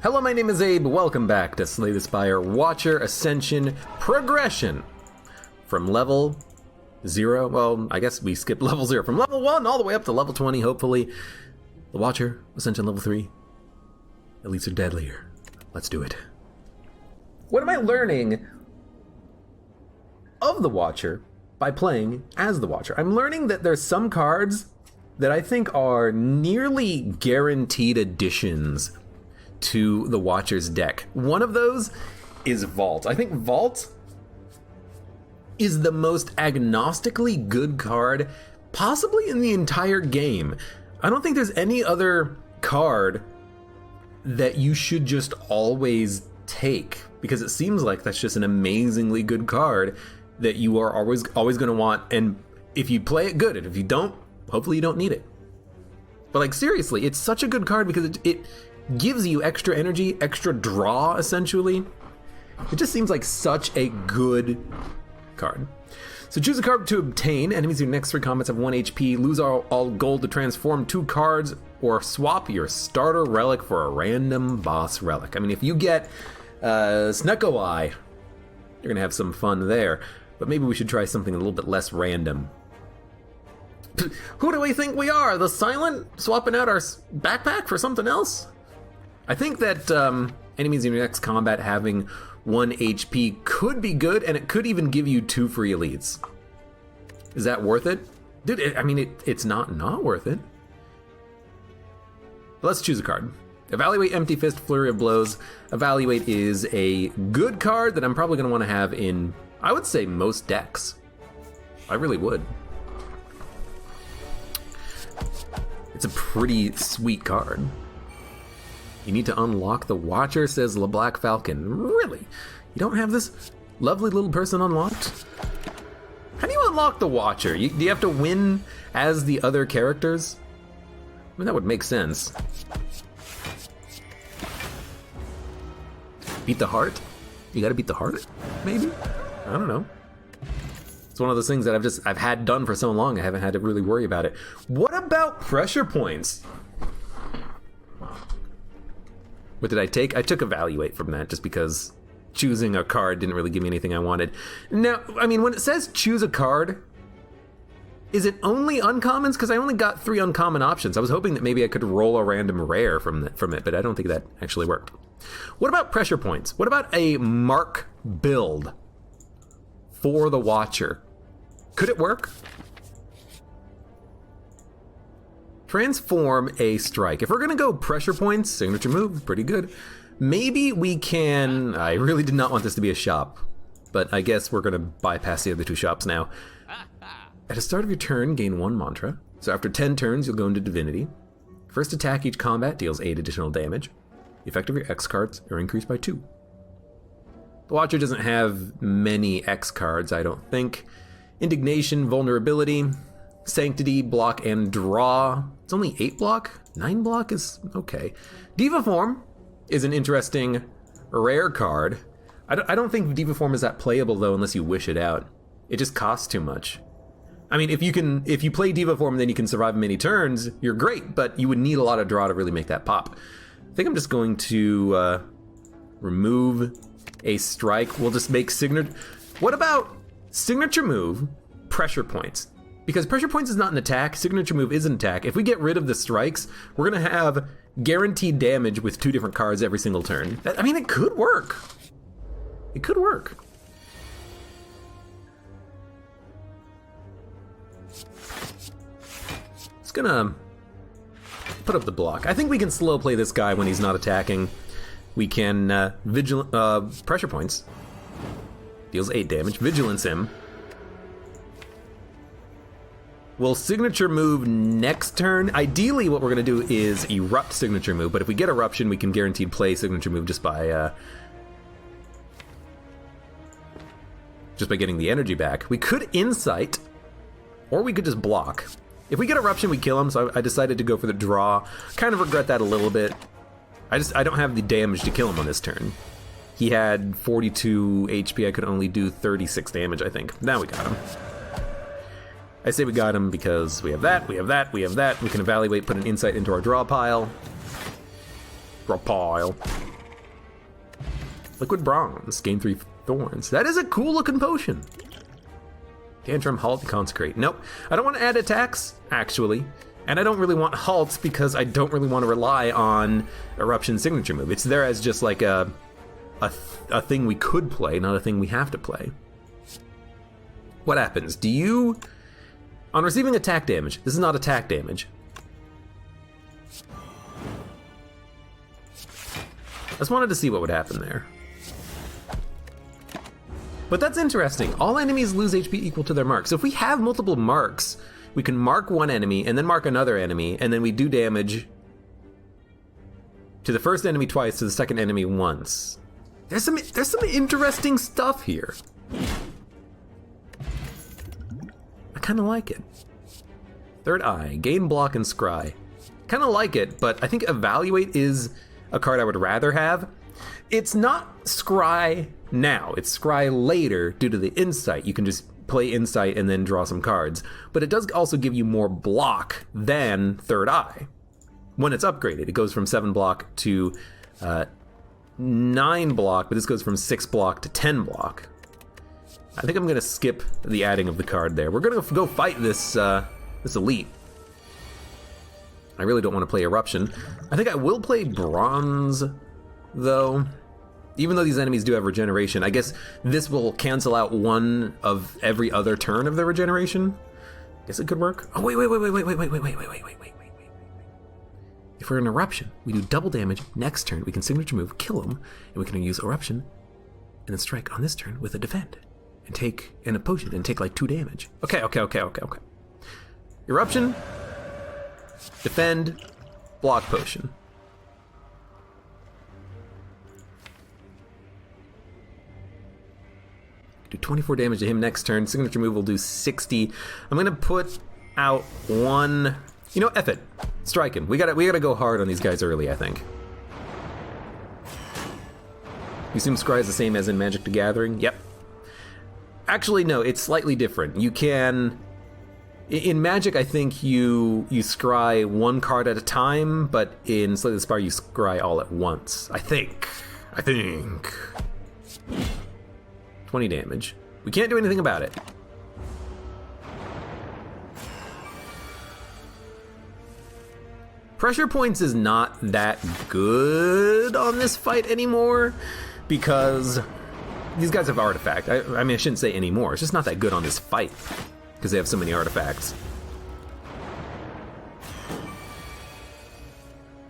Hello, my name is Abe. Welcome back to Slay the Spire Watcher Ascension Progression. From level 0, well, I guess we skipped level 0. From level 1 all the way up to level 20, hopefully. The Watcher, Ascension level 3. Elites are deadlier. Let's do it. What am I learning of the Watcher by playing as the Watcher? I'm learning that there's some cards that I think are nearly guaranteed additions to the Watcher's deck. One of those is Vault. I think Vault is the most agnostically good card possibly in the entire game. I don't think there's any other card that you should just always take, because it seems like that's just an amazingly good card that you are always going to want, and if you play it, good, and if you don't, hopefully you don't need it. But like, seriously, it's such a good card because it gives you extra energy, extra draw, essentially. It just seems like such a good card. So choose a card to obtain. Enemies in your next 3 combats have 1 HP. Lose all gold to transform 2 cards, or swap your starter relic for a random boss relic. I mean, if you get Snecko Eye, you're gonna have some fun there. But maybe we should try something a little bit less random. Who do we think we are? The Silent? Swapping out our backpack for something else? I think that enemies in your next combat having 1 HP could be good, and it could even give you 2 free elites. Is that worth it? Dude, it's not worth it. Let's choose a card. Evaluate Empty Fist, Flurry of Blows. Evaluate is a good card that I'm probably going to want to have in, I would say, most decks. I really would. It's a pretty sweet card. You need to unlock the Watcher, says La Black Falcon. Really? You don't have this lovely little person unlocked? How do you unlock the Watcher? Do you have to win as the other characters? I mean, that would make sense. Beat the heart? You gotta beat the heart? Maybe? I don't know. It's one of those things that I've had done for so long, I haven't had to really worry about it. What about pressure points? What did I take? I took Evaluate from that just because choosing a card didn't really give me anything I wanted. Now, I mean, when it says choose a card, is it only uncommons? Because I only got 3 uncommon options. I was hoping that maybe I could roll a random rare from it, but I don't think that actually worked. What about pressure points? What about a Mark build for the Watcher? Could it work? Transform a strike. If we're gonna go pressure points, signature move, pretty good. Maybe we can, I really did not want this to be a shop, but I guess we're gonna bypass the other 2 shops now. At the start of your turn, gain 1 mantra. So after 10 turns, you'll go into Divinity. First attack each combat deals 8 additional damage. The effect of your X cards are increased by 2. The Watcher doesn't have many X cards, I don't think. Indignation, Vulnerability, Sanctity, block, and draw. It's only 8 block? 9 block is okay. Diva Form is an interesting rare card. I don't think Diva Form is that playable though unless you wish it out. It just costs too much. I mean, if you play Diva Form and then you can survive many turns, you're great, but you would need a lot of draw to really make that pop. I think I'm just going to remove a strike. We'll just make signature. What about signature move, pressure points? Because pressure points is not an attack, signature move is an attack. If we get rid of the strikes, we're gonna have guaranteed damage with 2 different cards every single turn. I mean, it could work. It could work. It's gonna put up the block. I think we can slow play this guy when he's not attacking. We can pressure points. Deals 8 damage, vigilance him. We'll signature move next turn. Ideally, what we're gonna do is erupt signature move, but if we get eruption, we can guaranteed play signature move just by getting the energy back. We could insight, or we could just block. If we get eruption, we kill him, so I decided to go for the draw. Kind of regret that a little bit. I don't have the damage to kill him on this turn. He had 42 HP, I could only do 36 damage, I think. Now we got him. I say we got him because we have that, we have that, we have that. We can evaluate, put an insight into our draw pile. Draw pile. Liquid Bronze, gain 3 thorns. That is a cool looking potion. Tantrum, Halt, Consecrate. Nope, I don't want to add attacks, actually. And I don't really want halts because I don't really want to rely on Eruption's signature move. It's there as just like a thing we could play, not a thing we have to play. What happens? Do you... On receiving attack damage, this is not attack damage. I just wanted to see what would happen there. But that's interesting. All enemies lose HP equal to their mark. So if we have multiple marks, we can mark one enemy and then mark another enemy, and then we do damage to the first enemy twice, to the second enemy once. There's some interesting stuff here. I kind of like it. Third Eye, gain, block, and scry. Kind of like it, but I think Evaluate is a card I would rather have. It's not scry now, it's scry later due to the insight. You can just play insight and then draw some cards. But it does also give you more block than Third Eye. When it's upgraded, it goes from 7 block to 9 block, but this goes from 6 block to 10 block. I think I'm gonna skip the adding of the card there. We're gonna go fight this this elite. I really don't want to play Eruption. I think I will play Bronze, though. Even though these enemies do have regeneration, I guess this will cancel out one of every other turn of their regeneration. Guess it could work. Oh, wait. If we're in Eruption, we do double damage. Next turn, we can signature move, kill him, and we can use Eruption, and then strike on this turn with a defend, and take in a potion, and take like 2 damage. Okay. Eruption, defend, block potion. Do 24 damage to him next turn. Signature move will do 60. I'm gonna put out one. You know, F it. Strike him. We gotta go hard on these guys early, I think. You assume scry is the same as in Magic the Gathering? Yep. Actually, no, it's slightly different. You can... In Magic, I think you scry one card at a time, but in Slay the Spire, you scry all at once. I think. 20 damage. We can't do anything about it. Pressure points is not that good on this fight anymore because these guys have artifact. I mean, I shouldn't say anymore. It's just not that good on this fight because they have so many artifacts.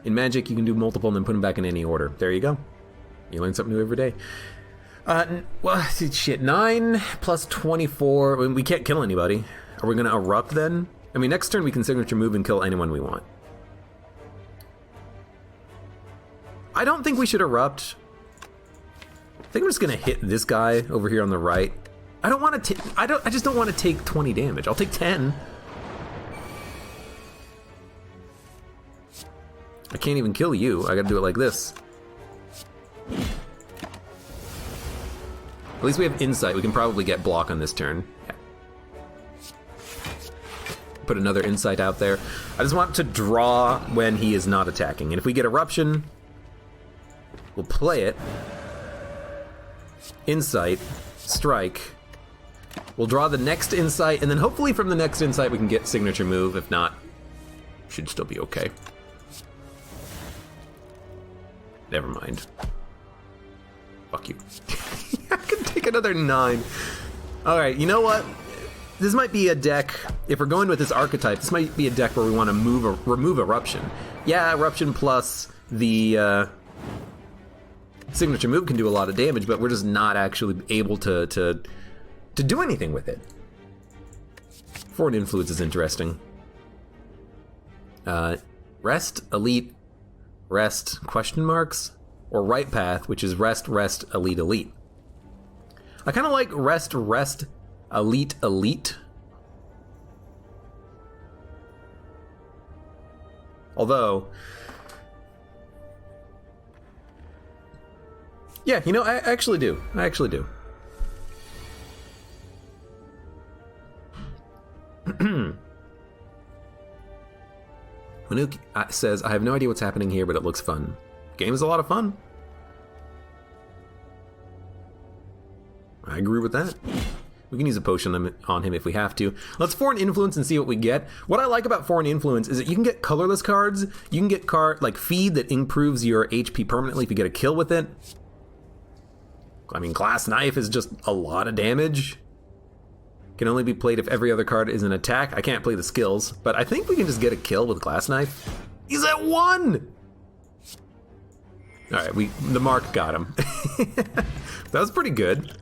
In Magic, you can do multiple and then put them back in any order. There you go. You learn something new every day. Well, shit, 9 plus 24. I mean, we can't kill anybody. Are we gonna erupt then? I mean, next turn we can signature move and kill anyone we want. I don't think we should erupt. I think I'm just gonna hit this guy over here on the right. I don't want to. I just don't want to take 20 damage. I'll take 10. I can't even kill you. I gotta do it like this. At least we have insight. We can probably get block on this turn. Yeah. Put another insight out there. I just want to draw when he is not attacking. And if we get eruption, we'll play it. Insight, strike. We'll draw the next insight, and then hopefully from the next insight we can get signature move. If not, should still be okay. Never mind. Fuck you. I can take another 9. Alright, you know what? This might be a deck, if we're going with this archetype, this might be a deck where we want to remove Eruption. Yeah, Eruption plus the signature move can do a lot of damage, but we're just not actually able to do anything with it. Foreign Influence is interesting. Rest, Elite, Rest, question marks? Or Right Path, which is Rest, Rest, Elite, Elite. I kind of like Rest, Rest, Elite, Elite. Although, yeah, you know, I actually do. Manuk says, I have no idea what's happening here, but it looks fun. Game is a lot of fun. I agree with that. We can use a potion on him if we have to. Let's Foreign Influence and see what we get. What I like about Foreign Influence is that you can get colorless cards. You can get like Feed that improves your HP permanently if you get a kill with it. I mean, Glass Knife is just a lot of damage. Can only be played if every other card is an attack. I can't play the skills, but I think we can just get a kill with Glass Knife. He's at 1! All right, the mark got him. That was pretty good.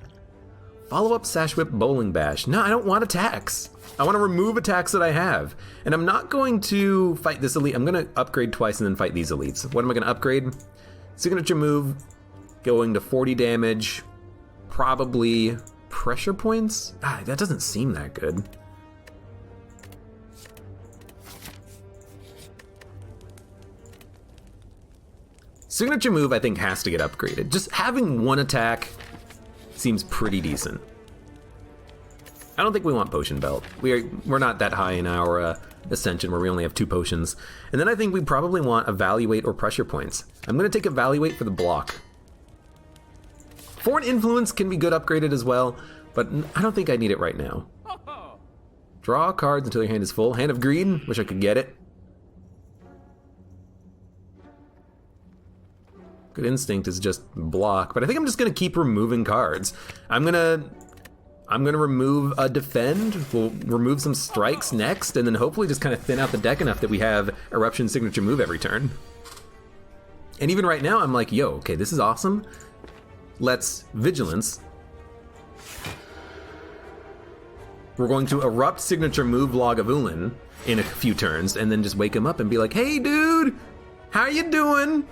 Follow up Sash Whip Bowling Bash. No, I don't want attacks. I want to remove attacks that I have. And I'm not going to fight this elite. I'm going to upgrade twice and then fight these elites. What am I going to upgrade? Signature move, going to 40 damage. Probably pressure points? That doesn't seem that good. Signature move, I think, has to get upgraded. Just having one attack seems pretty decent. I don't think we want Potion Belt. We're not that high in our Ascension where we only have 2 potions. And then I think we probably want Evaluate or Pressure Points. I'm going to take Evaluate for the block. Foreign Influence can be good upgraded as well, but I don't think I need it right now. Draw cards until your hand is full. Hand of Greed, wish I could get it. Good Instinct is just block, but I think I'm just gonna keep removing cards. I'm gonna remove a Defend, we'll remove some strikes next, and then hopefully just kind of thin out the deck enough that we have Eruption Signature move every turn. And even right now, I'm like, yo, okay, this is awesome. Let's Vigilance. We're going to Erupt Signature move Lagavulin in a few turns, and then just wake him up and be like, hey dude, how you doing?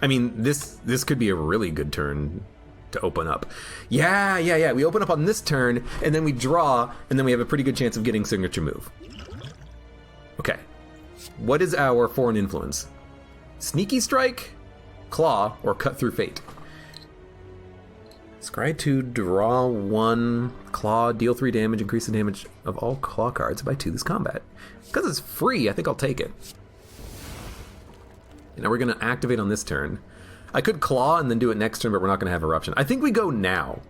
I mean, this could be a really good turn to open up. Yeah. We open up on this turn, and then we draw, and then we have a pretty good chance of getting Signature move. Okay. What is our Foreign Influence? Sneaky Strike, Claw, or Cut Through Fate? Scry 2, draw 1, Claw, deal 3 damage, increase the damage of all Claw cards by 2 this combat. Because it's free, I think I'll take it. Now we're going to activate on this turn. I could Claw and then do it next turn, but we're not going to have Eruption. I think we go now.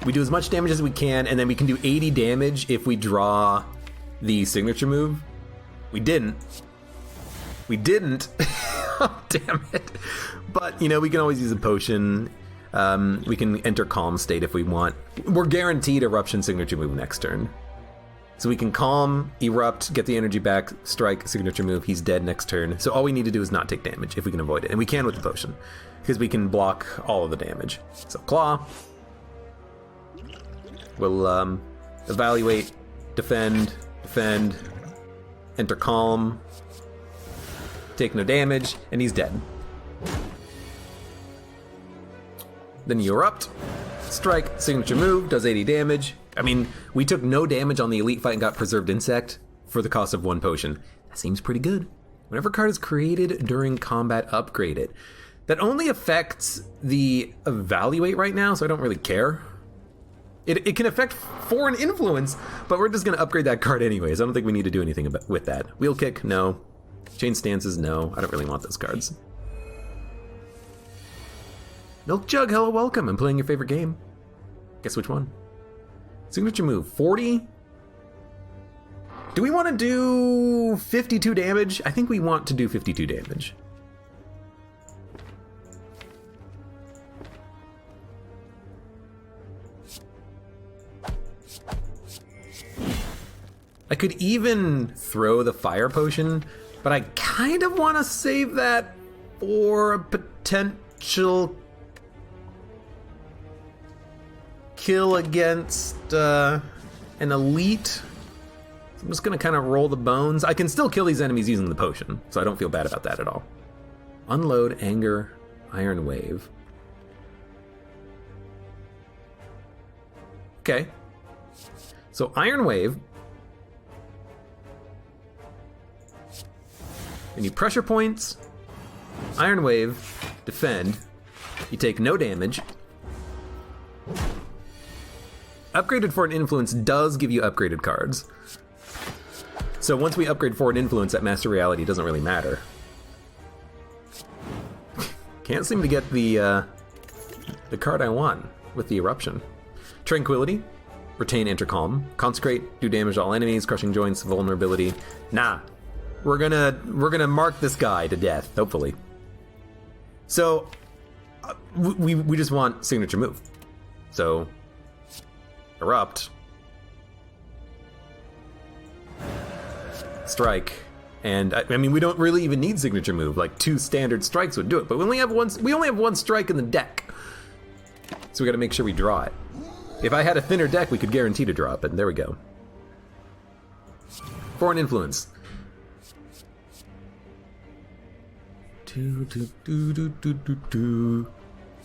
We do as much damage as we can, and then we can do 80 damage if we draw the Signature move. We didn't. Oh, damn it. But, you know, we can always use a potion. We can enter Calm State if we want. We're guaranteed Eruption Signature move next turn. So we can Calm, Erupt, get the energy back, strike, Signature move, he's dead next turn. So all we need to do is not take damage if we can avoid it. And we can with the potion, because we can block all of the damage. So Claw. We'll Evaluate, Defend, enter Calm, take no damage, and he's dead. Then you Erupt, strike, Signature move, does 80 damage. I mean, we took no damage on the Elite Fight and got Preserved Insect for the cost of 1 potion. That seems pretty good. Whenever a card is created during combat, upgrade it. That only affects the Evaluate right now, so I don't really care. It can affect Foreign Influence, but we're just going to upgrade that card anyways. I don't think we need to do anything with that. Wheel Kick, no. Chain Stances, no. I don't really want those cards. Milk Jug, hello, welcome. I'm playing your favorite game. Guess which one? Signature move, 40? Do we want to do 52 damage? I think we want to do 52 damage. I could even throw the Fire Potion, but I kind of want to save that for a potential kill against an elite. So I'm just going to kind of roll the bones. I can still kill these enemies using the potion, so I don't feel bad about that at all. Unload, Anger, Iron Wave. Okay. So Iron Wave. You need pressure points, Iron Wave, defend. You take no damage. Upgraded Foreign Influence does give you upgraded cards. So once we upgrade Foreign Influence, that Master Reality doesn't really matter. Can't seem to get the card I want with the Eruption. Tranquility, retain Intercalm, Consecrate, do damage to all enemies, crushing joints, vulnerability. Nah, we're gonna mark this guy to death, hopefully. So we just want signature move. So Erupt, strike, and I mean we don't really even need signature move. Like 2 standard strikes would do it, but we only have one strike in the deck, so we got to make sure we draw it. If I had a thinner deck, we could guarantee to draw it, but there we go. Foreign Influence.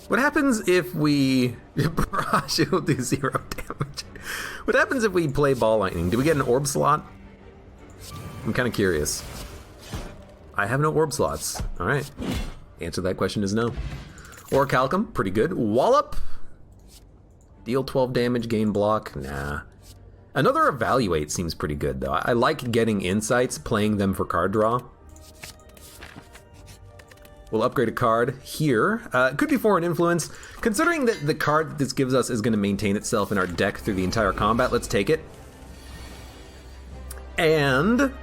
What happens if we... Barrage, it'll do 0 damage. What happens if we play Ball Lightning? Do we get an orb slot? I'm kind of curious. I have no orb slots. Alright. Answer to that question is no. Orichalcum, pretty good. Wallop. Deal 12 damage, gain block. Nah. Another Evaluate seems pretty good, though. I like getting insights, playing them for card draw. We'll upgrade a card here. It could be Foreign Influence. Considering that the card that this gives us is going to maintain itself in our deck through the entire combat, let's take it. And let's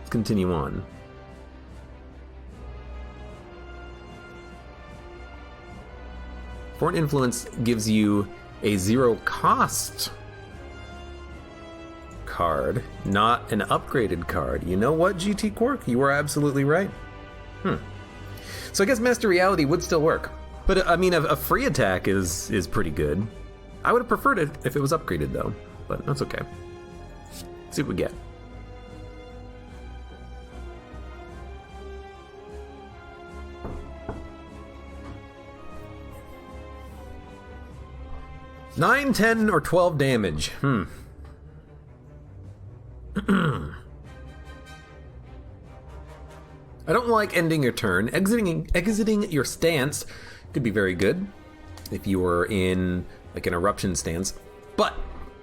continue on. Foreign Influence gives you a 0 cost card, not an upgraded card. You know what, GT Quark? You were absolutely right. So I guess Master Reality would still work. But I mean, a free attack is pretty good. I would have preferred it if it was upgraded though, but that's okay. Let's see what we get. Nine, 10, or 12 damage. I don't like ending your turn. Exiting your stance could be very good if you were in like an eruption stance, but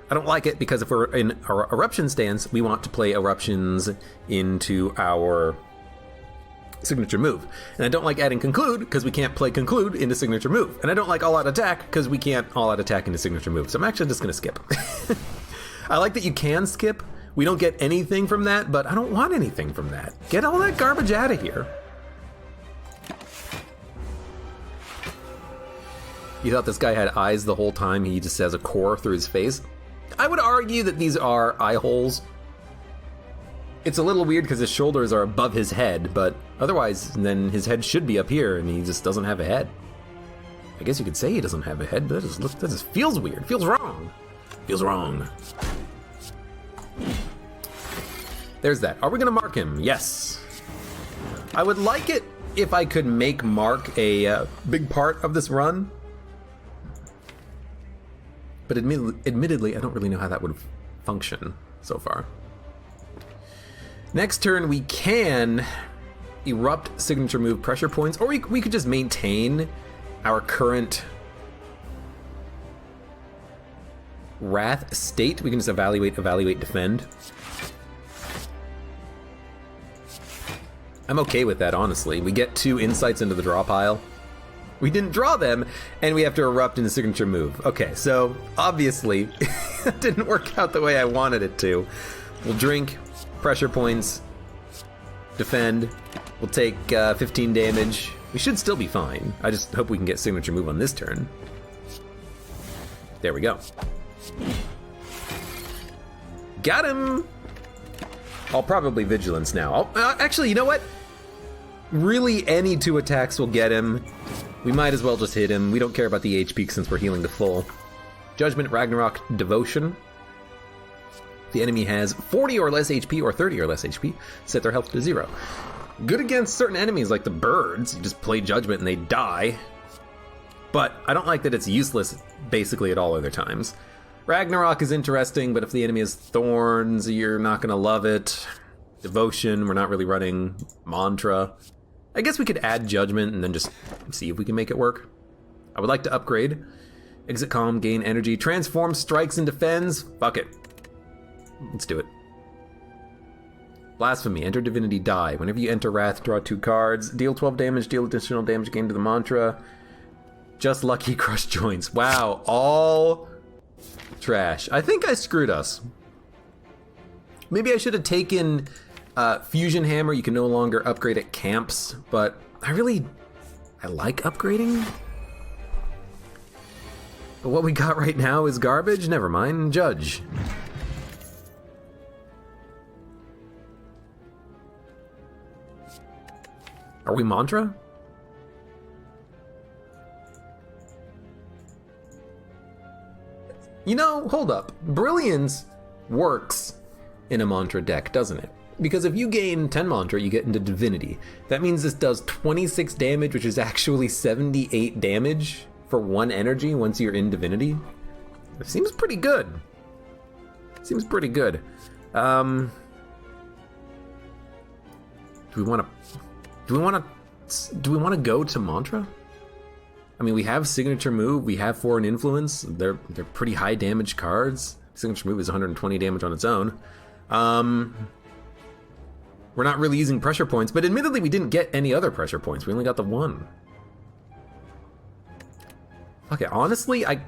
I don't like it because if we're in our eruption stance, we want to play eruptions into our signature move. And I don't like adding conclude because we can't play conclude into signature move. And I don't like all out attack because we can't all out attack into signature move. So I'm actually just gonna skip. I like that you can skip. We don't get anything from that, but I don't want anything from that. Get all that garbage out of here. You thought this guy had eyes the whole time, he just has a core through his face? I would argue that these are eye holes. It's a little weird because his shoulders are above his head, but otherwise, then his head should be up here and he just doesn't have a head. I guess you could say he doesn't have a head, but that just feels weird. Feels wrong. Feels wrong. There's that. Are we gonna mark him? Yes. I would like it if I could make mark a big part of this run. But admittedly, I don't really know how that would function so far. Next turn, we can erupt signature move pressure points, or we could just maintain our current Wrath state. We can just evaluate, defend. I'm okay with that, honestly. We get 2 insights into the draw pile. We didn't draw them, and we have to erupt in the signature move. Okay, so obviously, it didn't work out the way I wanted it to. We'll drink, pressure points, defend. We'll take 15 damage. We should still be fine. I just hope we can get signature move on this turn. There we go. Got him! I'll probably Vigilance now. Actually, you know what? Really, any 2 attacks will get him. We might as well just hit him. We don't care about the HP since we're healing to full. Judgment, Ragnarok, Devotion. If the enemy has 40 or less HP or 30 or less HP, set their health to 0. Good against certain enemies like the birds. You just play Judgment and they die. But I don't like that it's useless basically at all other times. Ragnarok is interesting, but if the enemy has thorns, you're not gonna love it. Devotion, we're not really running. Mantra. I guess we could add Judgment and then just see if we can make it work. I would like to upgrade Exit calm, gain energy, transform, strikes, and defends. Fuck it. Let's do it. Blasphemy, enter divinity, die. Whenever you enter wrath, draw 2 cards. Deal 12 damage, deal additional damage gain to the mantra. Just lucky, crush joints. Wow, all trash. I think I screwed us. Maybe I should have taken Fusion Hammer. You can no longer upgrade at camps, but I like upgrading. But what we got right now is garbage. Never mind, judge. Are we mantra? You know, hold up. Brilliance works in a mantra deck, doesn't it? Because if you gain 10 mantra, you get into divinity. That means this does 26 damage, which is actually 78 damage for 1 energy once you're in divinity. It seems pretty good. Seems pretty good. Do we want to go to mantra? I mean, we have signature move, we have foreign influence. They're pretty high damage cards. Signature move is 120 damage on its own. We're not really using pressure points, but admittedly we didn't get any other pressure points. We only got the 1. Okay, honestly, I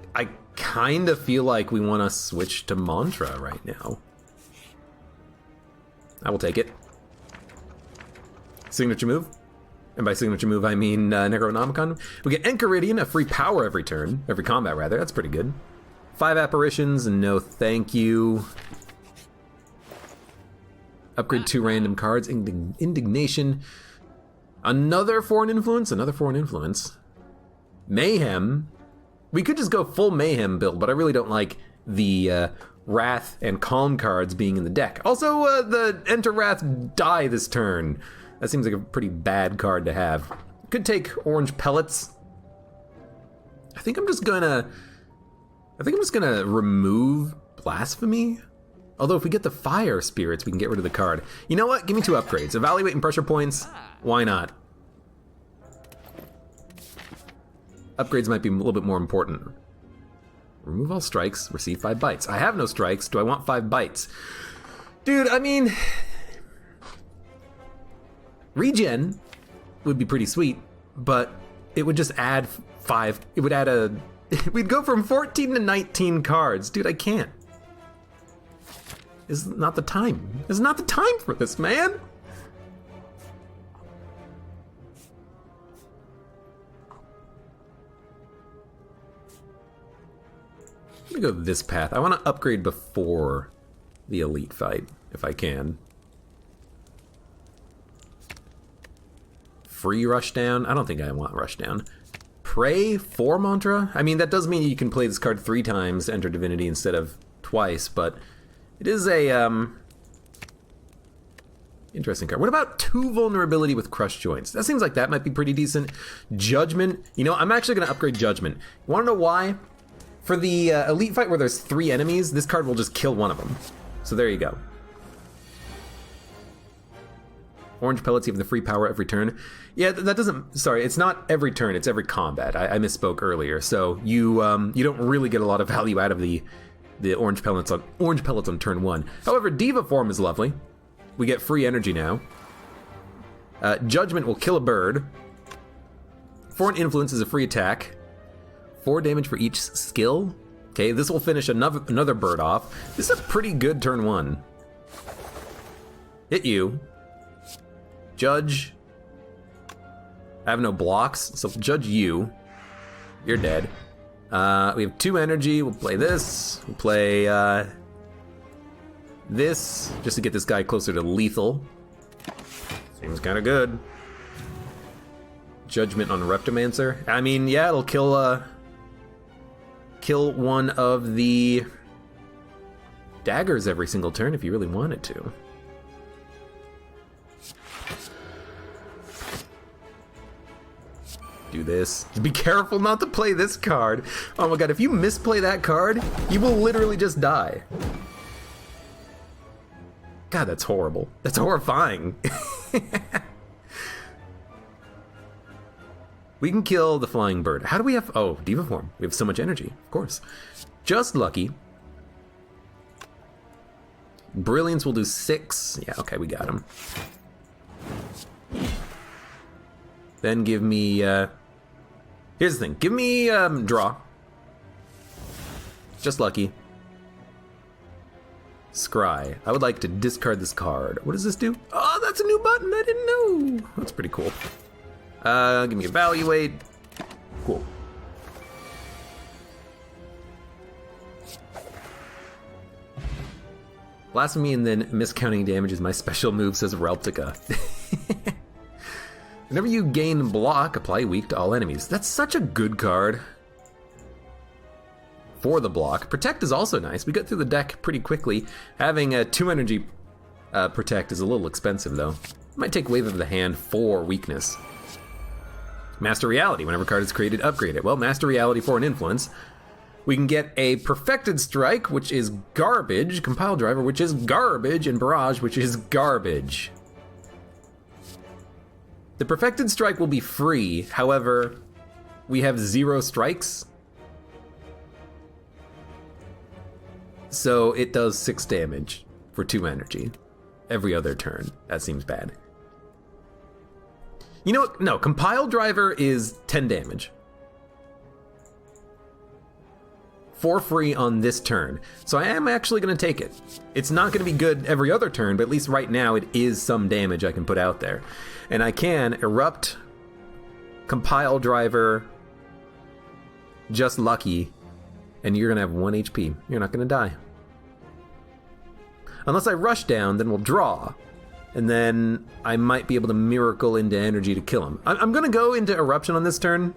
kind of feel like we want to switch to mantra right now. I will take it. Signature move. And by signature move, I mean Necronomicon. We get Enchiridion, a free power every turn. Every combat, rather. That's pretty good. 5 apparitions, no thank you. Upgrade 2 random cards. Indignation. Another foreign influence. Another foreign influence. Mayhem. We could just go full Mayhem build, but I really don't like the Wrath and Calm cards being in the deck. Also, the Enter Wrath die this turn. That seems like a pretty bad card to have. Could take Orange Pellets. I think I'm just gonna remove Blasphemy. Although if we get the Fire Spirits, we can get rid of the card. You know what? Give me 2 upgrades. Evaluate and pressure points. Why not? Upgrades might be a little bit more important. Remove all strikes, receive 5 bites. I have no strikes. Do I want 5 bites? Dude, I mean, regen would be pretty sweet, but it would just add 5. It would add we'd go from 14 to 19 cards. Dude, I can't. It's not the time. It's not the time for this, man. I'm gonna go this path. I want to upgrade before the elite fight, if I can. Free Rushdown? I don't think I want Rushdown. Pray for mantra? I mean, that does mean you can play this card 3 times to enter divinity instead of twice, but it is a interesting card. What about 2 vulnerability with crush joints? That seems like that might be pretty decent. Judgment. You know, I'm actually going to upgrade Judgment. You want to know why? For the elite fight where there's 3 enemies, this card will just kill one of them. So there you go. Orange Pellets, you have the free power every turn. Yeah, that doesn't... Sorry, it's not every turn, it's every combat. I misspoke earlier. So you don't really get a lot of value out of the Orange Pellets on turn 1. However, Diva form is lovely. We get free energy now. Judgment will kill a bird. Foreign Influence is a free attack. 4 damage for each skill. Okay, this will finish another bird off. This is a pretty good turn 1. Hit you. Judge. I have no blocks, so judge you. You're dead. We have 2 energy. We'll play this. We'll play this, just to get this guy closer to lethal. Seems kind of good. Judgment on Reptomancer. I mean, yeah, it'll kill one of the daggers every single turn if you really wanted to. Do this. Be careful not to play this card. Oh my god, if you misplay that card, you will literally just die. God, that's horrible. That's horrifying. We can kill the flying bird. How do we have... Oh, Diva Form. We have so much energy, of course. Just lucky. Brilliance will do 6. Yeah, okay, we got him. Then give me... Here's the thing. Give me draw. Just lucky. Scry. I would like to discard this card. What does this do? Oh, that's a new button. I didn't know. That's pretty cool. Give me evaluate. Cool. Blasphemy and then miscounting damage is my special move, says Relptica. Whenever you gain block, apply weak to all enemies. That's such a good card. For the block. Protect is also nice. We got through the deck pretty quickly. Having a 2 energy protect is a little expensive though. Might take Wave of the Hand for weakness. Master Reality. Whenever a card is created, upgrade it. Well, Master Reality for an influence. We can get a Perfected Strike, which is garbage. Compile Driver, which is garbage. And Barrage, which is garbage. The Perfected Strike will be free. However, we have 0 strikes. So it does 6 damage for 2 energy every other turn. That seems bad. You know what? No, Compile Driver is 10 damage. For free on this turn. So I am actually going to take it. It's not going to be good every other turn, but at least right now it is some damage I can put out there. And I can Erupt, Compile Driver, Just Lucky, and you're going to have 1 HP. You're not going to die. Unless I rush down, then we'll draw. And then I might be able to miracle into energy to kill him. I'm going to go into Eruption on this turn.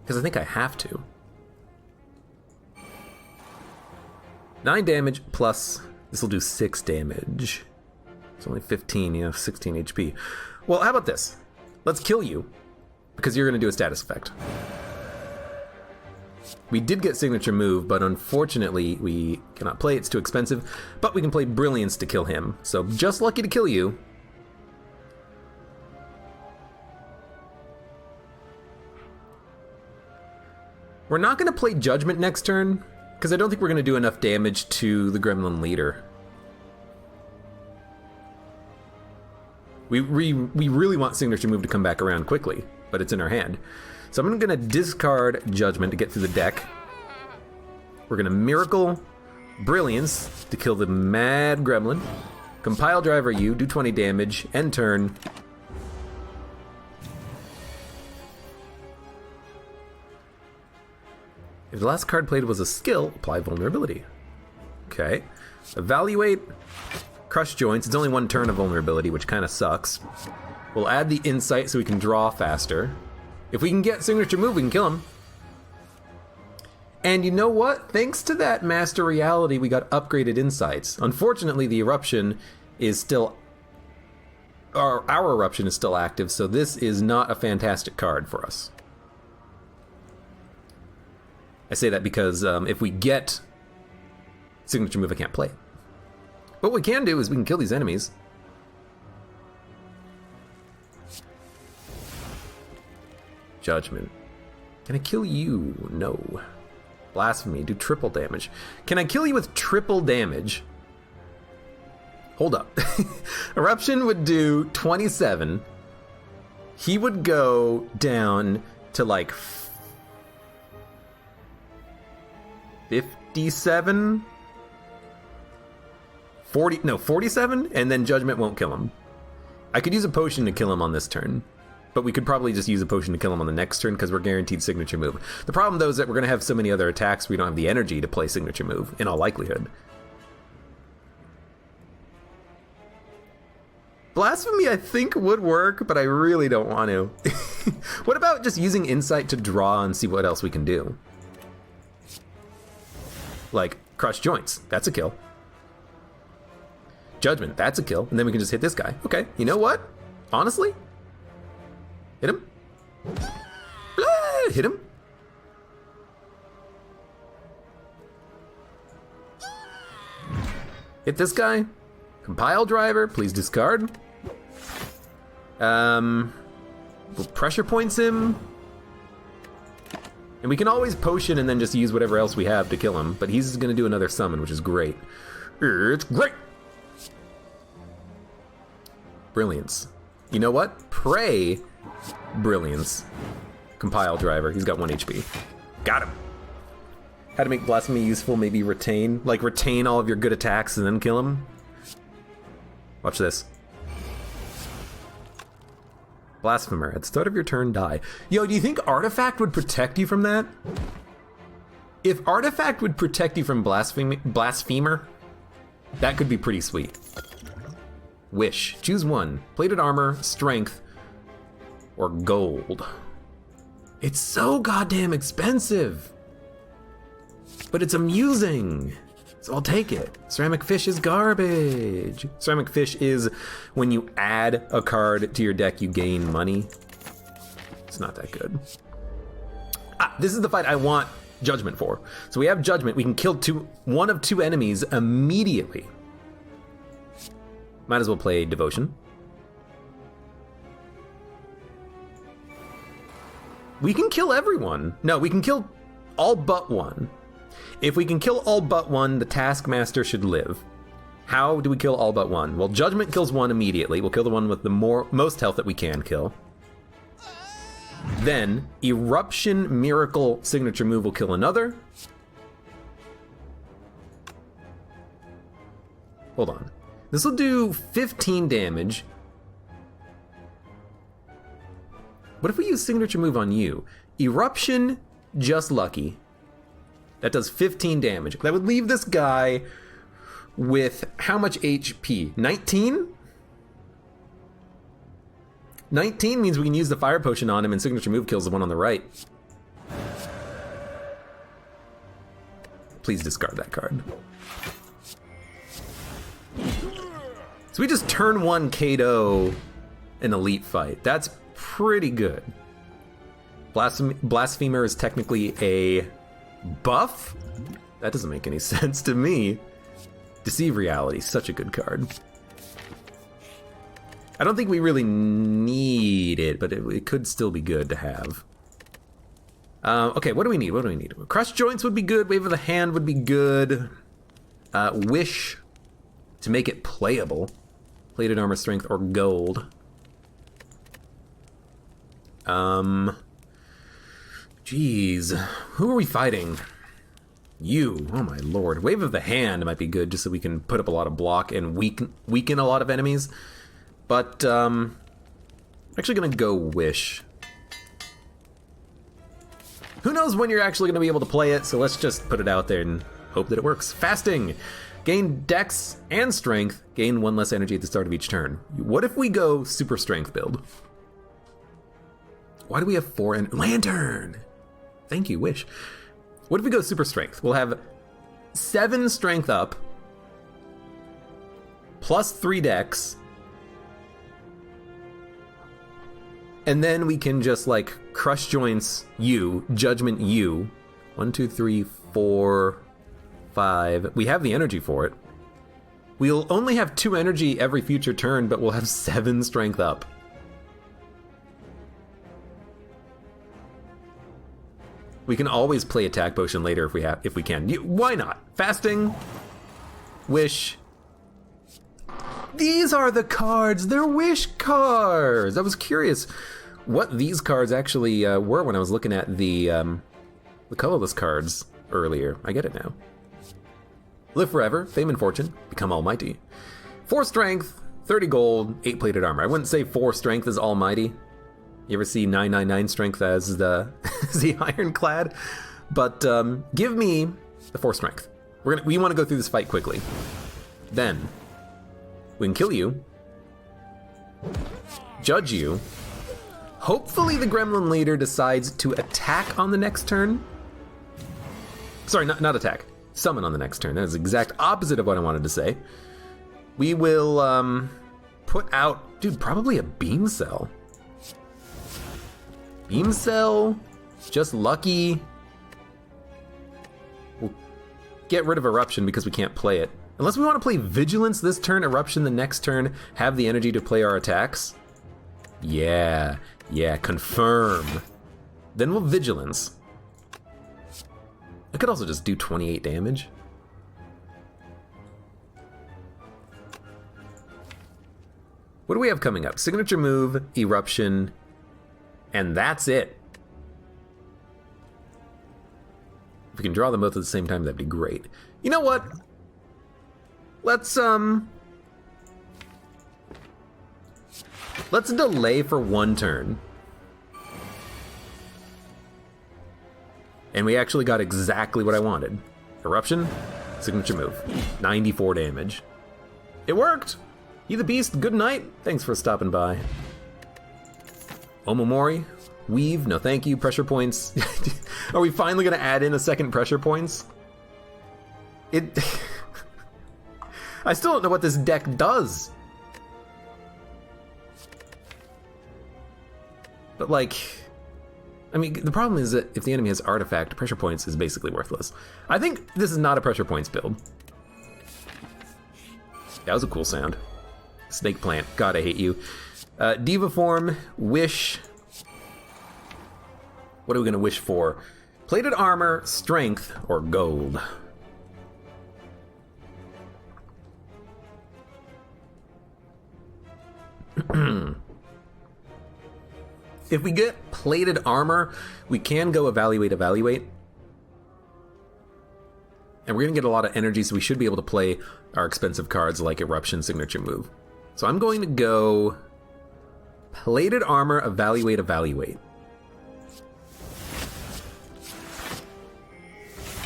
Because I think I have to. 9 damage plus, this will do 6 damage. It's only 15, you have 16 HP. Well, how about this? Let's kill you, because you're going to do a status effect. We did get Signature Move, but unfortunately we cannot play, it's too expensive. But we can play Brilliance to kill him. So Just Lucky to kill you. We're not going to play Judgment next turn, because I don't think we're going to do enough damage to the Gremlin Leader. We really want Signature Move to come back around quickly, but it's in our hand. So I'm going to discard Judgment to get through the deck. We're going to Miracle Brilliance to kill the Mad Gremlin. Compile Driver you, do 20 damage, end turn. If the last card played was a skill, apply Vulnerability. Okay. Evaluate, Crush Joints. It's only 1 turn of Vulnerability, which kind of sucks. We'll add the Insight so we can draw faster. If we can get Signature Move, we can kill him. And you know what? Thanks to that Master Reality, we got upgraded Insights. Unfortunately, the Eruption is still... Our Eruption is still active, so this is not a fantastic card for us. I say that because if we get Signature Move, I can't play it. What we can do is we can kill these enemies. Judgment. Can I kill you? No. Blasphemy. Do triple damage. Can I kill you with triple damage? Hold up. Eruption would do 27. He would go down to like 57? 40, no, 47? And then Judgment won't kill him. I could use a potion to kill him on this turn. But we could probably just use a potion to kill him on the next turn because we're guaranteed Signature Move. The problem, though, is that we're going to have so many other attacks we don't have the energy to play Signature Move, in all likelihood. Blasphemy, I think, would work, but I really don't want to. What about just using Insight to draw and see what else we can do? Like, Crush Joints. That's a kill. Judgment. That's a kill. And then we can just hit this guy. Okay, you know what? Honestly? Hit him. Hit him. Hit this guy. Compile Driver, please discard. We'll pressure points him. And we can always potion and then just use whatever else we have to kill him. But he's going to do another summon, which is great. It's great! Brilliance. You know what? Pray. Brilliance. Compile driver. He's got 1 HP. Got him. How to make blasphemy useful, maybe retain. Like retain all of your good attacks and then kill him. Watch this. Blasphemer. At the start of your turn, die. Yo, do you think Artifact would protect you from that? If Artifact would protect you from Blasphemer, that could be pretty sweet. Wish. Choose one. Plated armor, strength, or gold. It's so goddamn expensive. But it's amusing. So I'll take it. Ceramic fish is garbage. Ceramic fish is when you add a card to your deck, you gain money. It's not that good. This is the fight I want Judgment for. So we have Judgment. We can kill one of 2 enemies immediately. Might as well play Devotion. We can kill everyone. No, we can kill all but one. If we can kill all but one, the Taskmaster should live. How do we kill all but one? Well, Judgment kills one immediately. We'll kill the one with the most health that we can kill. Then, Eruption Miracle signature move will kill another. Hold on. This will do 15 damage. What if we use signature move on you? Eruption, just lucky. That does 15 damage. That would leave this guy with how much HP? 19? 19 means we can use the fire potion on him and signature move kills the one on the right. Please discard that card. So we just turn 1 KO an elite fight. That's pretty good. Blasphemer is technically a buff? That doesn't make any sense to me. Deceive Reality, such a good card. I don't think we really need it, but it could still be good to have. Okay, what do we need? What do we need? Crush Joints would be good. Wave of the Hand would be good. Wish to make it playable. Plated Armor, Strength, or Gold. Jeez, who are we fighting? You, oh my lord. Wave of the Hand might be good just so we can put up a lot of block and weaken a lot of enemies. But, I'm actually gonna go Wish. Who knows when you're actually gonna be able to play it, so let's just put it out there and hope that it works. Fasting! Gain Dex and Strength, gain 1 less energy at the start of each turn. What if we go Super Strength build? Why do we have 4 Lantern! Thank you, Wish. What if we go Super Strength? We'll have 7 Strength up, plus 3 Dex, and then we can just like Crush Joints you, Judgment you. 1, 2, 3, 4, 5. We have the energy for it. We'll only have 2 energy every future turn, but we'll have 7 Strength up. We can always play Attack Potion later if we can. Why not? Fasting, Wish. These are the cards. They're Wish cards. I was curious what these cards actually were when I was looking at the colorless cards earlier. I get it now. Live forever, fame and fortune, become almighty. 4 strength, 30 gold, 8 plated armor. I wouldn't say 4 strength is almighty. You ever see 999 strength as the ironclad? But give me the 4 strength. We want to go through this fight quickly. Then we can kill you, judge you. Hopefully the gremlin leader decides to attack on the next turn. Sorry, not attack. Summon on the next turn. That is the exact opposite of what I wanted to say. We will put out, dude, probably a beam cell. Beam cell, just lucky. We'll get rid of eruption because we can't play it. Unless we want to play vigilance this turn, eruption the next turn, have the energy to play our attacks. Yeah, confirm. Then we'll vigilance. I could also just do 28 damage. What do we have coming up? Signature move, eruption, and that's it. If we can draw them both at the same time, that'd be great. You know what? Let's delay for one turn. And we actually got exactly what I wanted. Eruption, signature move, 94 damage. It worked! You the Beast, good night. Thanks for stopping by. Omomori, weave, no thank you, pressure points. Are we finally gonna add in a second pressure points? I still don't know what this deck does. But like, I mean, the problem is that if the enemy has artifact, pressure points is basically worthless. I think this is not a pressure points build. That was a cool sound. Snake plant, God, I hate you. Diva form, wish. What are we gonna wish for? Plated armor, strength, or gold? If we get plated armor, we can go evaluate. And we're gonna get a lot of energy, so we should be able to play our expensive cards like Eruption, signature move. So I'm going to go plated armor, evaluate.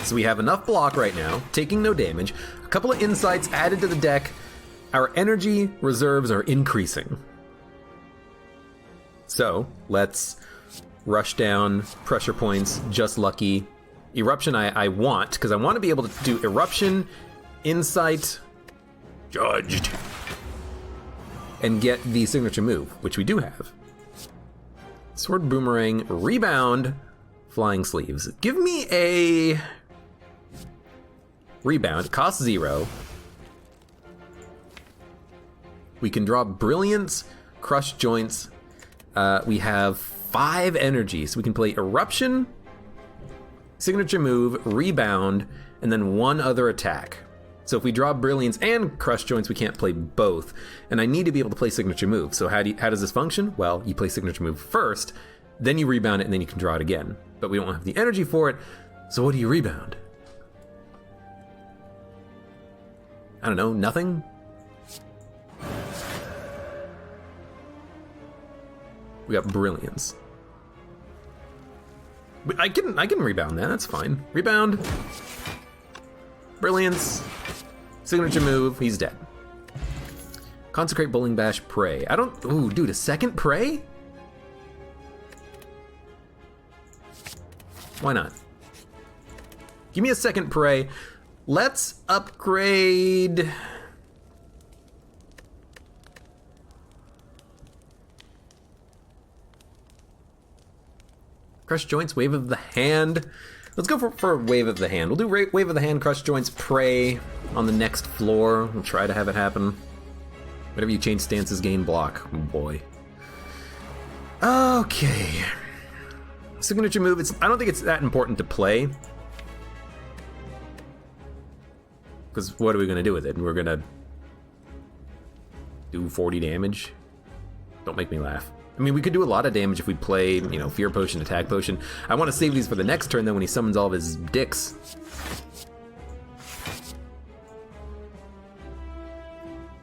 So we have enough block right now, taking no damage. A couple of insights added to the deck. Our energy reserves are increasing. So let's rush down pressure points, just lucky. Eruption I want, because I want to be able to do Eruption, Insight, Judged, and get the signature move, which we do have. Sword Boomerang, Rebound, Flying Sleeves. Give me a Rebound, cost 0. We can draw Brilliance, Crush Joints. We have 5 energy, so we can play Eruption, signature move, Rebound, and then 1 other attack. So if we draw Brilliance and Crush Joints, we can't play both. And I need to be able to play signature move. So how does this function? Well, you play signature move first, then you rebound it, and then you can draw it again. But we don't have the energy for it, so what do you rebound? I don't know, nothing? We got Brilliance. I can rebound that, that's fine. Rebound. Brilliance. Signature move, he's dead. Consecrate, Bowling Bash, Prey. I don't, ooh, dude, a second Prey? Why not? Give me a second Prey. Let's upgrade. Crush Joints, Wave of the Hand. Let's go for Wave of the Hand. We'll do Wave of the Hand, Crush Joints, Prey on the next floor. We'll try to have it happen. Whenever you change stances, gain block. Oh boy. Okay. Signature move, I don't think it's that important to play. Because what are we gonna do with it? We're gonna do 40 damage? Don't make me laugh. I mean, we could do a lot of damage if we play, you know, Fear Potion, Attack Potion. I want to save these for the next turn, then when he summons all of his dicks.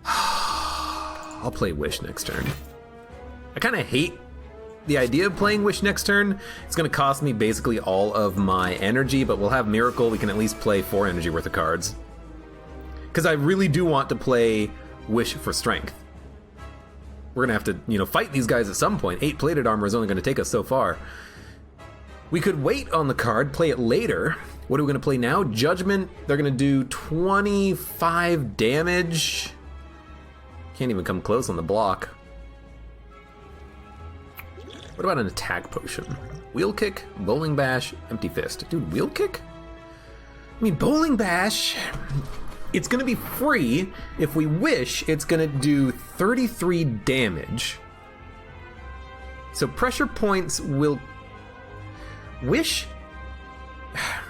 I'll play Wish next turn. I kind of hate the idea of playing Wish next turn. It's going to cost me basically all of my energy, but we'll have Miracle. We can at least play 4 energy worth of cards. Because I really do want to play Wish for Strength. We're gonna have to, you know, fight these guys at some point. 8 plated armor is only gonna take us so far. We could wait on the card, play it later. What are we gonna play now? Judgment, they're gonna do 25 damage. Can't even come close on the block. What about an attack potion? Wheel Kick, Bowling Bash, Empty Fist. Dude, Wheel Kick? I mean, Bowling Bash, it's gonna be free. If we wish, it's gonna do 33 damage. So pressure points will... Wish...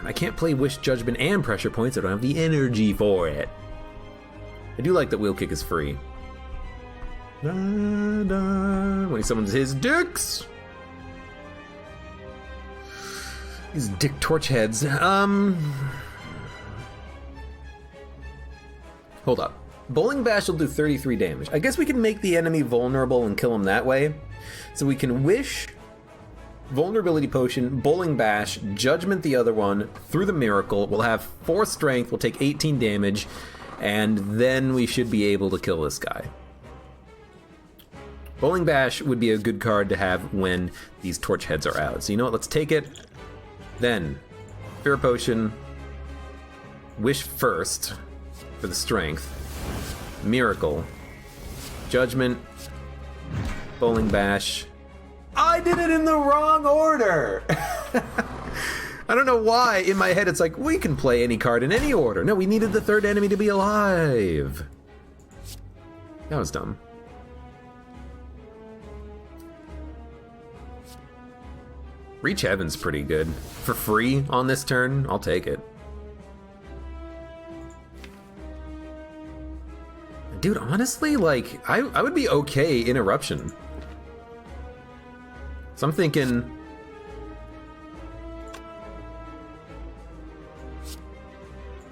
I can't play Wish, Judgment, and pressure points. I don't have the energy for it. I do like that Wheel Kick is free. Da, da, when he summons his dicks. These dick torch heads. Hold up. Bowling Bash will do 33 damage. I guess we can make the enemy vulnerable and kill him that way. So we can Wish, Vulnerability Potion, Bowling Bash, Judgment the other one, through the Miracle. We'll have 4 strength, we'll take 18 damage, and then we should be able to kill this guy. Bowling Bash would be a good card to have when these torch heads are out. So you know what, let's take it. Then, Fear Potion, Wish first for the strength, Miracle, Judgment, Bowling Bash. I did it in the wrong order! I don't know why, in my head it's like, we can play any card in any order. No, we needed the third enemy to be alive. That was dumb. Reach Heaven's pretty good. For free on this turn, I'll take it. Dude, honestly, like, I would be okay in Eruption. So I'm thinking...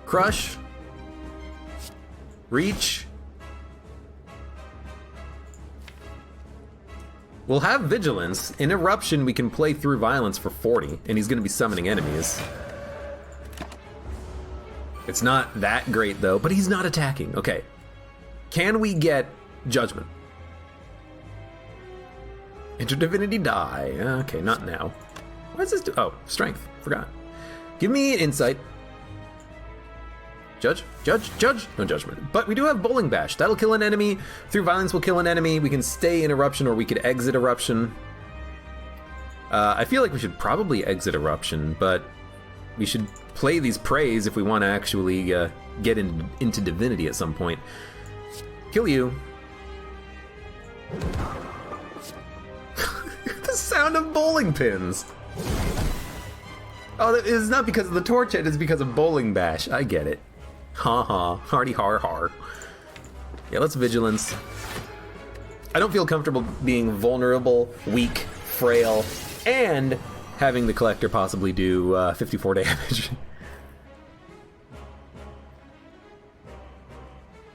Crush. Reach. We'll have Vigilance. In Eruption, we can play through Violence for 40, and he's going to be summoning enemies. It's not that great, though, but he's not attacking. Okay. Can we get Judgment? Interdivinity die. Okay, not now. What does this do? Oh, Strength. Forgot. Give me Insight. Judge. No Judgment. But we do have Bowling Bash. That'll kill an enemy. Through Violence will kill an enemy. We can stay in Eruption, or we could exit Eruption. I feel like we should probably exit Eruption, but we should play these Praise if we want to actually get into Divinity at some point. Kill you. The sound of bowling pins. Oh, it's not because of the torch head, it's because of Bowling Bash. I get it. Ha ha. Hardy har har. Yeah, let's Vigilance. I don't feel comfortable being vulnerable, weak, frail, and having the Collector possibly do 54 damage.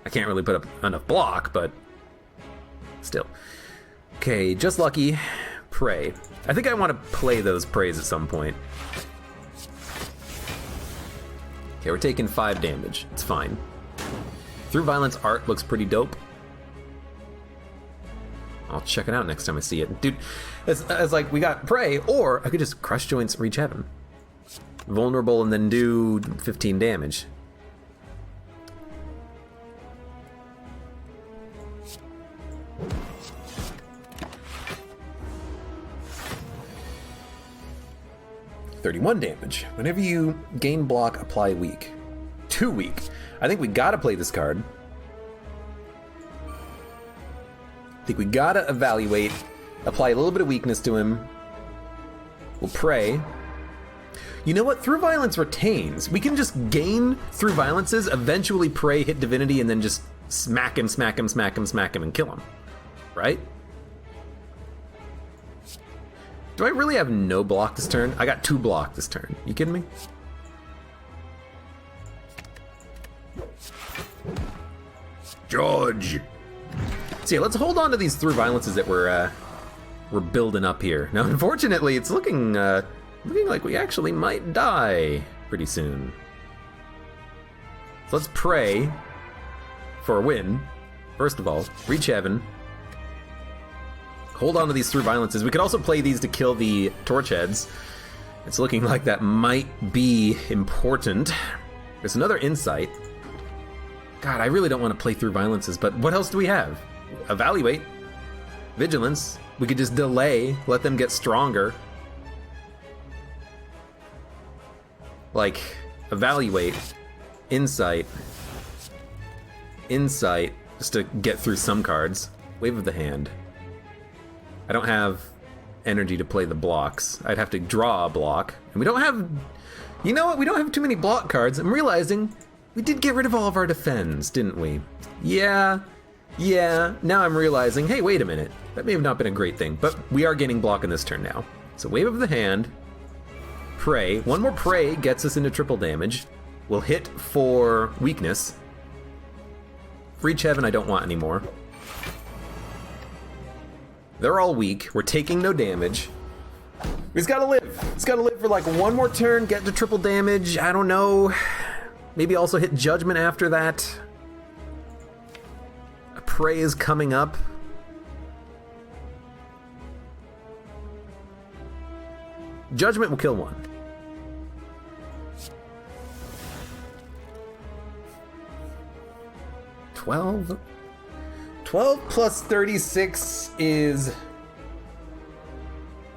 I can't really put up enough block, but still. Okay, just lucky. Pray. I think I want to play those Prays at some point. Okay, we're taking 5 damage. It's fine. Through Violence art looks pretty dope. I'll check it out next time I see it. Dude, it's like we got Pray, or I could just Crush Joints, Reach Heaven. Vulnerable and then do 15 damage. $31 damage. Whenever you gain block, apply weak. 2 weak. I think we gotta play this card. I think we gotta evaluate, apply a little bit of weakness to him. We'll Pray. You know what? Through Violence retains. We can just gain through Violences, eventually Pray, hit Divinity, and then just smack him, and kill him. Right? Do I really have no block this turn? I got 2 block this turn. You kidding me? George! So yeah, let's hold on to these through Violences that we're building up here. Now, unfortunately, it's looking like we actually might die pretty soon. So let's Pray for a win. First of all, Reach Heaven. Hold on to these through Violences. We could also play these to kill the Torch Heads. It's looking like that might be important. There's another Insight. God, I really don't want to play through Violences, but what else do we have? Evaluate. Vigilance. We could just delay, let them get stronger. Like, Evaluate. Insight. Insight, just to get through some cards. Wave of the Hand. I don't have energy to play the blocks. I'd have to draw a block. And we don't have... You know what? We don't have too many block cards. I'm realizing we did get rid of all of our defends, didn't we? Yeah. Now I'm realizing, hey, wait a minute. That may have not been a great thing, but we are gaining block in this turn now. So Wave of the Hand. Pray. One more Pray gets us into triple damage. We'll hit for weakness. Reach Heaven I don't want anymore. They're all weak. We're taking no damage. We just gotta live. Just gotta live for like one more turn, get to triple damage. I don't know. Maybe also hit Judgment after that. A Prey is coming up. Judgment will kill one. $12 plus 36 is...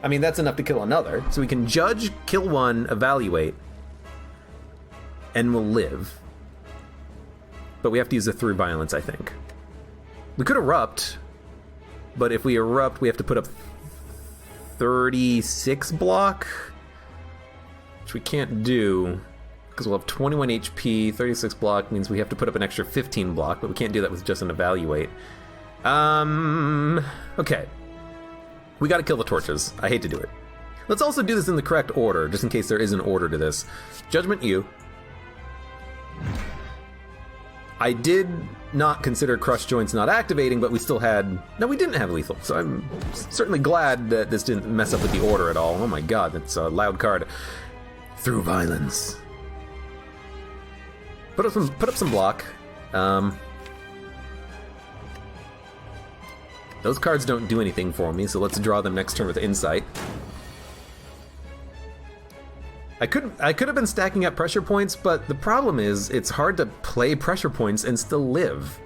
I mean, that's enough to kill another. So we can judge, kill one, evaluate, and we'll live. But we have to use a through violence, I think. We could erupt, but if we erupt, we have to put up 36 block, which we can't do. Because we'll have 21 HP, 36 block means we have to put up an extra 15 block, but we can't do that with just an evaluate. Okay. We gotta kill the torches. I hate to do it. Let's also do this in the correct order, just in case there is an order to this. Judgment you. I did not consider Crush Joints not activating, but we still had... No, we didn't have lethal, so I'm certainly glad that this didn't mess up with the order at all. Oh my god, that's a loud card. Through violence. Put up some block. Those cards don't do anything for me, so let's draw them next turn with Insight. I could have been stacking up pressure points, but the problem is it's hard to play pressure points and still live.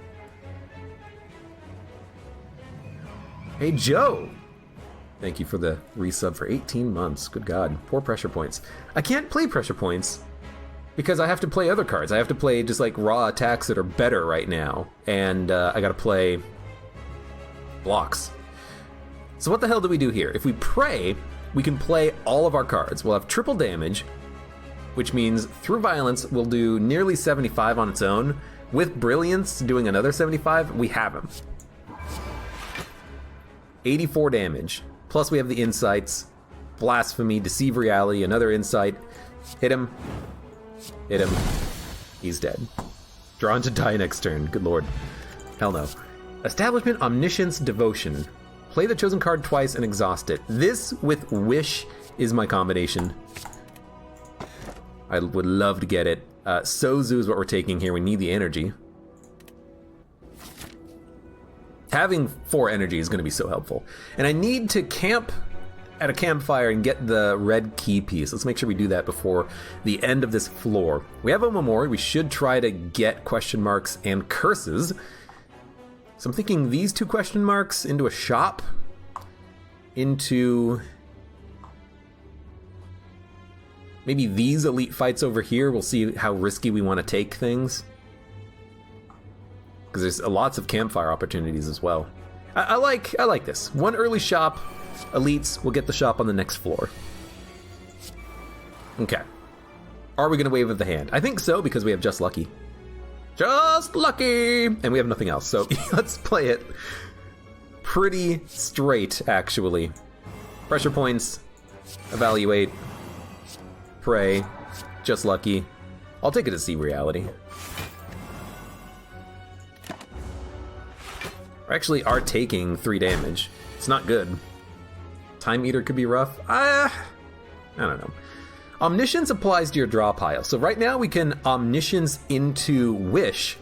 Hey Joe! Thank you for the resub for 18 months. Good God, poor pressure points. I can't play pressure points because I have to play other cards. I have to play just like raw attacks that are better right now, and I gotta play blocks. So what the hell do we do here? If we pray, we can play all of our cards. We'll have triple damage, which means through violence we'll do nearly 75 on its own. With brilliance doing another 75, we have him. 84 damage. Plus we have the insights, blasphemy, deceive reality, another insight. Hit him. Hit him. He's dead. Drawn to die next turn. Good lord. Hell no. Establishment, Omniscience, Devotion. Play the chosen card twice and exhaust it. This with Wish is my combination. I would love to get it. Sozu is what we're taking here. We need the energy. Having 4 energy is going to be so helpful. And I need to camp at a campfire and get the red key piece. Let's make sure we do that before the end of this floor. We have a memorial. We should try to get question marks and curses. So I'm thinking these 2 question marks into a shop, into maybe these elite fights over here. We'll see how risky we want to take things, because there's lots of campfire opportunities as well. I like this. 1 early shop, elites. We'll get the shop on the next floor. Okay. Are we going to Wave of the Hand? I think so, because we have Just Lucky. Just Lucky! And we have nothing else, so let's play it pretty straight, actually. Pressure points, evaluate, pray, Just Lucky. I'll take it to see reality. We actually are taking 3 damage. It's not good. Time Eater could be rough. I don't know. Omniscience applies to your draw pile. So right now we can Omniscience into Wish,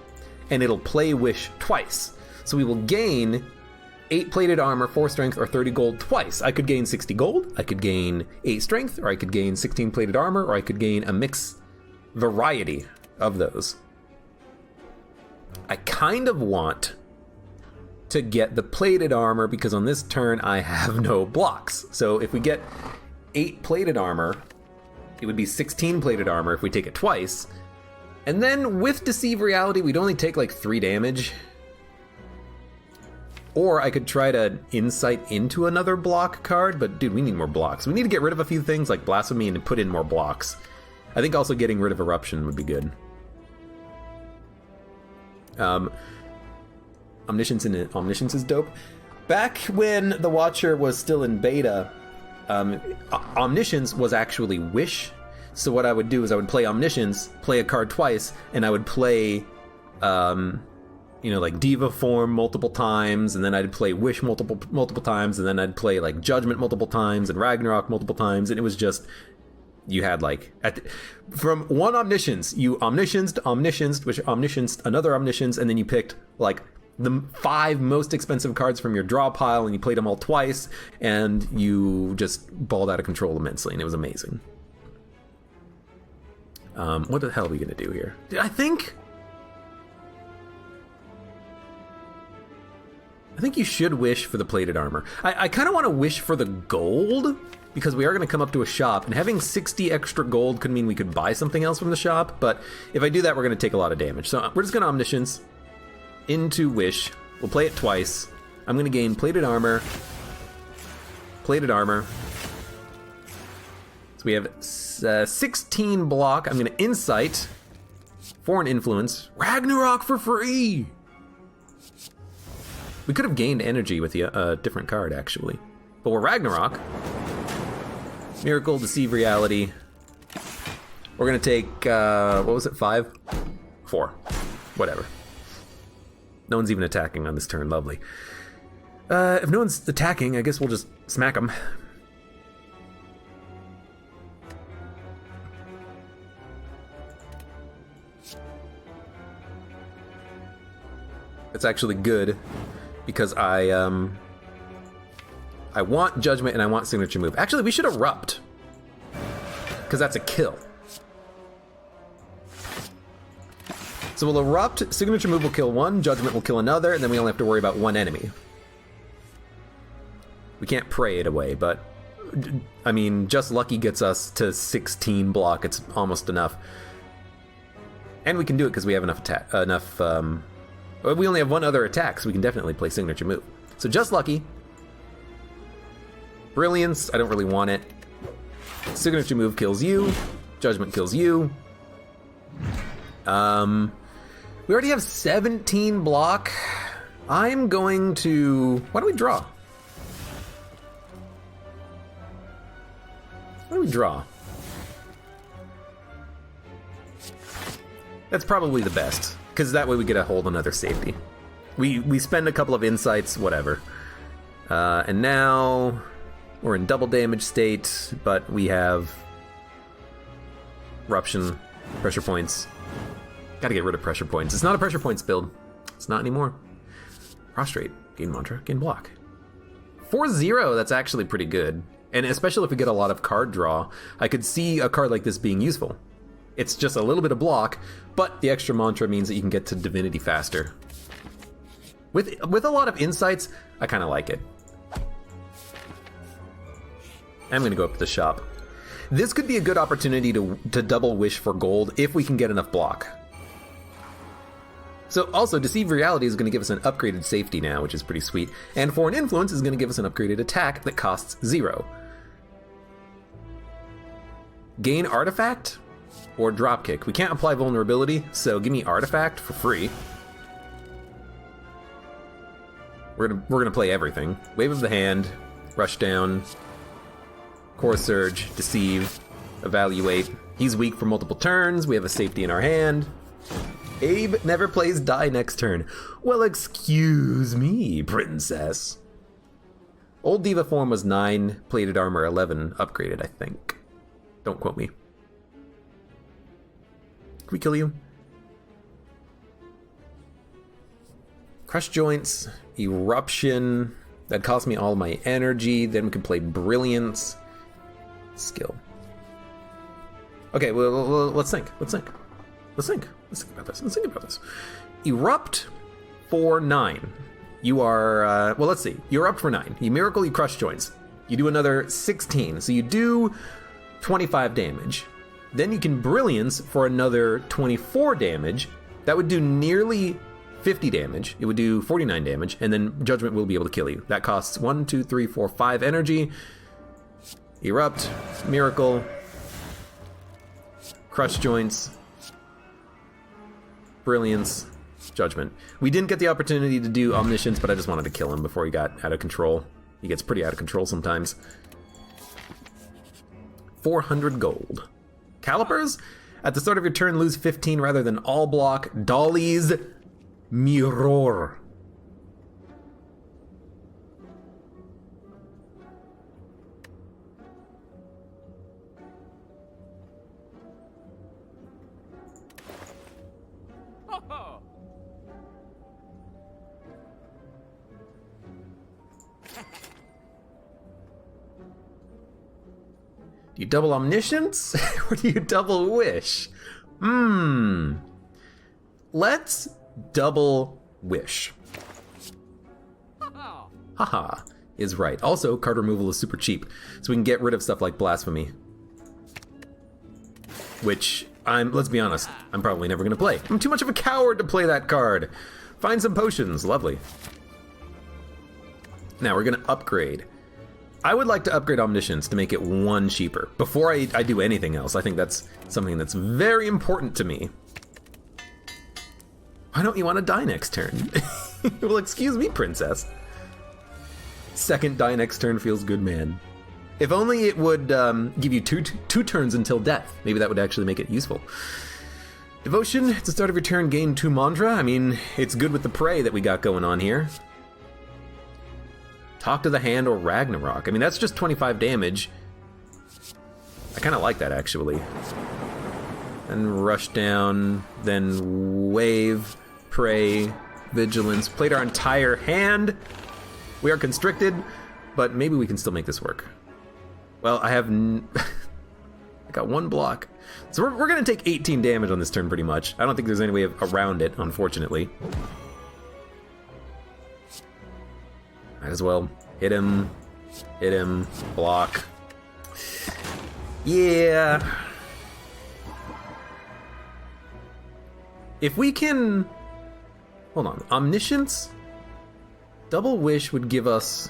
and it'll play Wish twice. So we will gain 8 plated armor, 4 strength, or 30 gold twice. I could gain 60 gold, I could gain 8 strength, or I could gain 16 plated armor, or I could gain a mixed variety of those. I kind of want to get the plated armor because on this turn I have no blocks. So if we get 8 plated armor, it would be 16 plated armor if we take it twice. And then with Deceive Reality, we'd only take like 3 damage. Or I could try to insight into another block card, but dude, we need more blocks. We need to get rid of a few things like Blasphemy and put in more blocks. I think also getting rid of Eruption would be good. Omniscience is dope. Back when the Watcher was still in beta, Omniscience was actually Wish. So what I would do is I would play Omniscience, play a card twice, and I would play, like Diva Form multiple times, and then I'd play Wish multiple times, and then I'd play like Judgment multiple times and Ragnarok multiple times, and it was just, you had like, from one Omniscience, you Omniscienced, which Omniscienced, another Omniscience, and then you picked like the 5 most expensive cards from your draw pile, and you played them all twice, and you just balled out of control immensely, and it was amazing. What the hell are we gonna do here? I think you should wish for the plated armor. I kind of want to wish for the gold, because we are going to come up to a shop, and having 60 extra gold could mean we could buy something else from the shop, but if I do that, we're going to take a lot of damage. So we're just going to Omniscience into Wish. We'll play it twice. I'm going to gain plated armor. Plated armor. So we have 16 block. I'm going to Insight. Foreign Influence. Ragnarok for free! We could have gained energy with a different card, actually. But we're Ragnarok. Miracle, Deceive Reality. We're going to take, what was it, 5? 4. Whatever. No one's even attacking on this turn. Lovely. If no one's attacking, I guess we'll just smack them. It's actually good, because I want Judgment and I want Signature Move. Actually, we should Erupt, because that's a kill. So we'll Erupt, Signature Move will kill one, Judgment will kill another, and then we only have to worry about one enemy. We can't pray it away, but I mean, just Lucky gets us to 16 block. It's almost enough. And we can do it because we have enough attack, we only have one other attack, so we can definitely play Signature Move. So just Lucky. Brilliance, I don't really want it. Signature Move kills you. Judgment kills you. We already have 17 block. I'm going to... Why don't we draw? Why don't we draw? That's probably the best, because that way we get a hold another safety. We spend a couple of insights, whatever. And now we're in double damage state, but we have Eruption, pressure points. Gotta get rid of pressure points. It's not a pressure points build. It's not anymore. Prostrate, gain mantra, gain block. 4-0, that's actually pretty good. And especially if we get a lot of card draw, I could see a card like this being useful. It's just a little bit of block, but the extra mantra means that you can get to Divinity faster. With a lot of insights, I kind of like it. I'm going to go up to the shop. This could be a good opportunity to double wish for gold if we can get enough block. So also, Deceive Reality is going to give us an upgraded safety now, which is pretty sweet. And Foreign Influence is going to give us an upgraded attack that costs 0. Gain Artifact or Dropkick. We can't apply Vulnerability, so give me Artifact for free. We're gonna play everything. Wave of the Hand, Rush Down, Core Surge, Deceive, Evaluate. He's weak for multiple turns. We have a safety in our hand. Abe never plays die next turn. Well, excuse me, princess. Old Diva form was 9, plated armor 11, upgraded, I think. Don't quote me. Can we kill you? Crush Joints, Eruption. That cost me all my energy. Then we can play Brilliance. Skill. Okay, well, let's think. Let's think. Let's think. Let's think about this. Let's think about this. Erupt for 9. You are, well, let's see. You erupt for 9. You miracle, you crush joints. You do another 16. So you do 25 damage. Then you can brilliance for another 24 damage. That would do nearly 50 damage. It would do 49 damage, and then Judgment will be able to kill you. That costs 1, 2, 3, 4, 5 energy. Erupt, Miracle, Crush Joints, Brilliance, Judgment. We didn't get the opportunity to do Omniscience, but I just wanted to kill him before he got out of control. He gets pretty out of control sometimes. 400 gold. Calipers? At the start of your turn, lose 15 rather than all block. Dolly's Mirror. Do you double Omniscience, or do you double Wish? Let's double Wish. Haha, is right. Also, card removal is super cheap, so we can get rid of stuff like Blasphemy. Which, let's be honest, I'm probably never gonna play. I'm too much of a coward to play that card. Find some potions, lovely. Now we're gonna upgrade. I would like to upgrade Omniscience to make it 1 cheaper. Before I do anything else, I think that's something that's very important to me. Why don't you want to die next turn? Well, excuse me, princess. Second die next turn feels good, man. If only it would give you two turns until death. Maybe that would actually make it useful. Devotion, at the start of your turn, gain 2 mantra. I mean, it's good with the prey that we got going on here. Talk to the Hand or Ragnarok. I mean, that's just 25 damage. I kind of like that, actually. And rush down, then wave, pray, vigilance. Played our entire hand. We are constricted, but maybe we can still make this work. Well, I have... I got 1 block. So we're going to take 18 damage on this turn, pretty much. I don't think there's any way around it, unfortunately. Might as well hit him, block. Yeah. If we can... Hold on. Omniscience? Double Wish would give us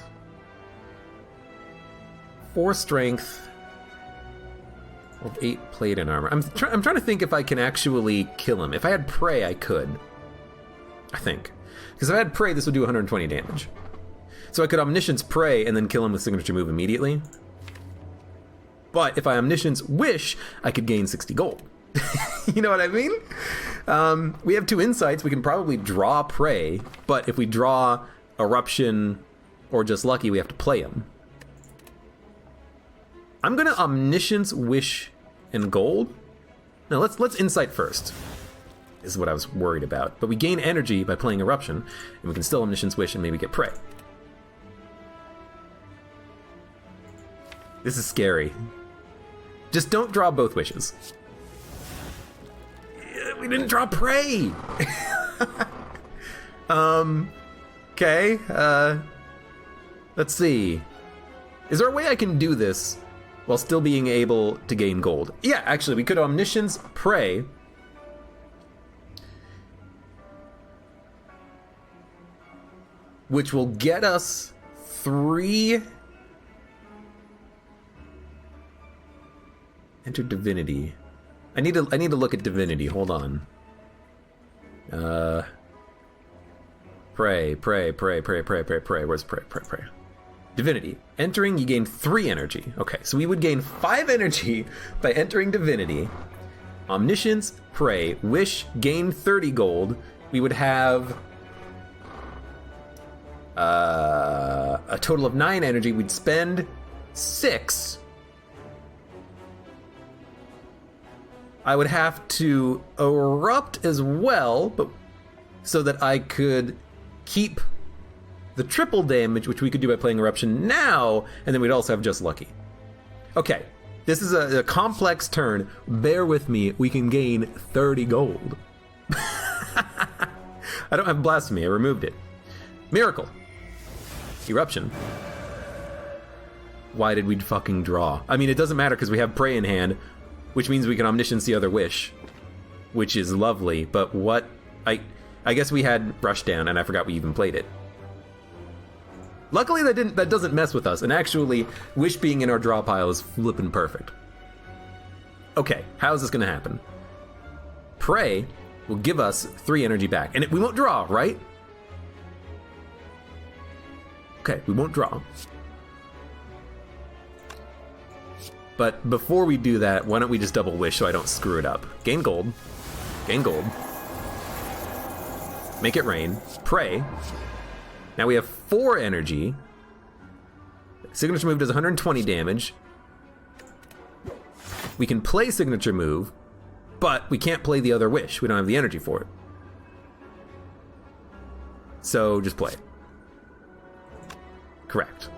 4 strength or 8 plate and armor. I'm trying to think if I can actually kill him. If I had Prey, I could. I think. Because if I had Prey, this would do 120 damage. So I could Omniscience Prey and then kill him with Signature Move immediately. But if I Omniscience Wish, I could gain 60 gold. You know what I mean? We have 2 insights. We can probably draw Prey, but if we draw Eruption or just Lucky, we have to play him. I'm gonna Omniscience Wish and gold. Now let's Insight first. This is what I was worried about. But we gain energy by playing Eruption, and we can still Omniscience Wish and maybe get Prey. This is scary. Just don't draw both wishes. We didn't draw Prey! Okay, let's see. Is there a way I can do this while still being able to gain gold? Yeah, actually, we could Omniscience Prey. Which will get us 3... Enter Divinity. I need to look at Divinity. Hold on. Pray. Where's pray? Divinity. Entering, you gain 3 energy. Okay, so we would gain 5 energy by entering Divinity. Omniscience, Pray, Wish, gain 30 gold. We would have a total of 9 energy. We'd spend 6. I would have to erupt as well, but so that I could keep the triple damage, which we could do by playing Eruption now, and then we'd also have just Lucky. Okay, this is a complex turn. Bear with me, we can gain 30 gold. I don't have Blasphemy, I removed it. Miracle. Eruption. Why did we fucking draw? I mean, it doesn't matter because we have Prey in hand, which means we can Omniscience the other Wish, which is lovely, but what... I I guess we had Rush Down, and I forgot we even played it. Luckily, that doesn't mess with us, and actually, Wish being in our draw pile is flippin' perfect. Okay, how is this gonna happen? Pray will give us 3 energy back, and we won't draw, right? Okay, we won't draw. But before we do that, why don't we just double Wish so I don't screw it up? Gain gold. Gain gold. Make it rain. Pray. Now we have 4 energy. Signature move does 120 damage. We can play signature move, but we can't play the other Wish. We don't have the energy for it. So just play it. Correct.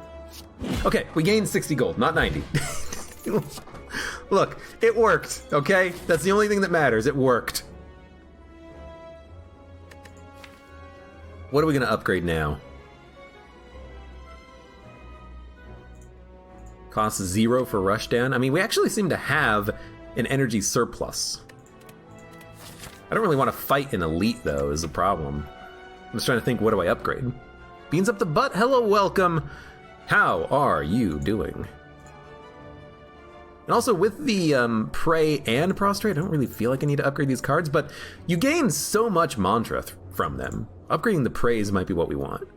Okay, we gained 60 gold, not 90. Look, it worked, okay? That's the only thing that matters. It worked. What are we going to upgrade now? Costs 0 for Rushdown. I mean, we actually seem to have an energy surplus. I don't really want to fight an elite, though, is the problem. I'm just trying to think, what do I upgrade? Beans up the butt, hello, welcome. How are you doing? And also, with the Pray and Prostrate, I don't really feel like I need to upgrade these cards, but you gain so much mantra from them. Upgrading the Praise might be what we want.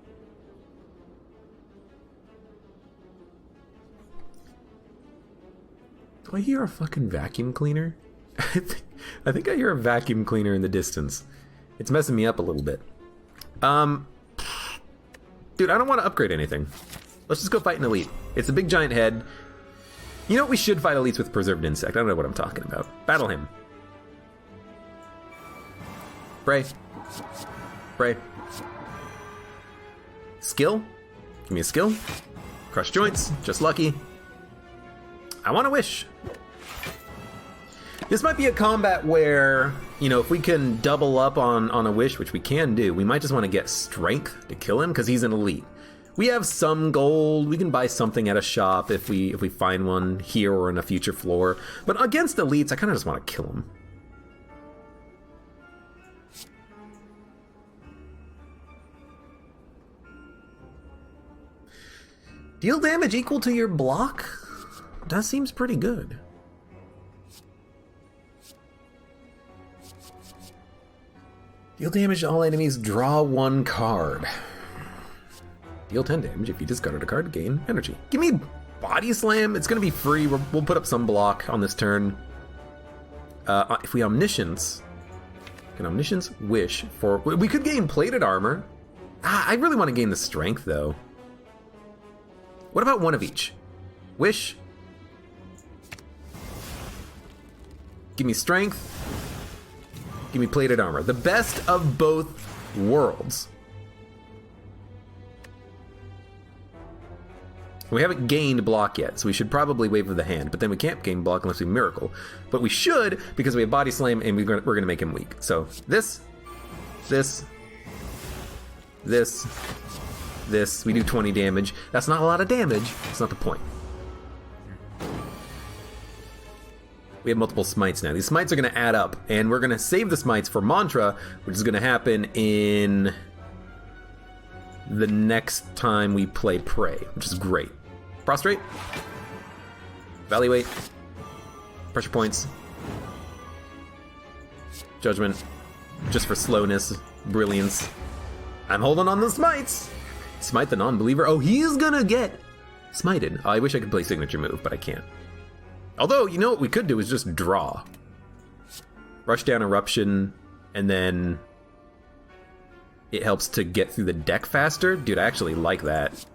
Do I hear a fucking vacuum cleaner? I think I hear a vacuum cleaner in the distance. It's messing me up a little bit. Dude, I don't want to upgrade anything. Let's just go fight an elite. It's a big giant head. You know what? We should fight elites with Preserved Insect. I don't know what I'm talking about. Battle him. Pray. Pray. Skill? Give me a skill. Crush joints. Just lucky. I want to Wish. This might be a combat where, you know, if we can double up on a Wish, which we can do, we might just want to get strength to kill him because he's an elite. We have some gold. We can buy something at a shop if we find one here or in a future floor. But against elites, I kind of just want to kill them. Deal damage equal to your block? That seems pretty good. Deal damage to all enemies, draw 1 card. Deal 10 damage if you discarded a card to gain energy. Give me Body Slam. It's going to be free. We'll put up some block on this turn. If we Omniscience, can Omniscience Wish for... We could gain Plated Armor. I really want to gain the Strength, though. What about one of each? Wish. Give me Strength. Give me Plated Armor. The best of both worlds. We haven't gained block yet, so we should probably Wave of the Hand, but then we can't gain block unless we Miracle. But we should, because we have Body Slam, and we're going to make him weak. So, this, we do 20 damage. That's not a lot of damage. That's not the point. We have multiple smites now. These smites are going to add up, and we're going to save the smites for mantra, which is going to happen in the next time we play Pray, which is great. Prostrate. Evaluate. Pressure points. Judgment. Just for slowness. Brilliance. I'm holding on the smites. Smite the non-believer. Oh, he's gonna get smited. Oh, I wish I could play signature move, but I can't. Although, you know what we could do is just draw. Rush down Eruption, and then it helps to get through the deck faster. Dude, I actually like that.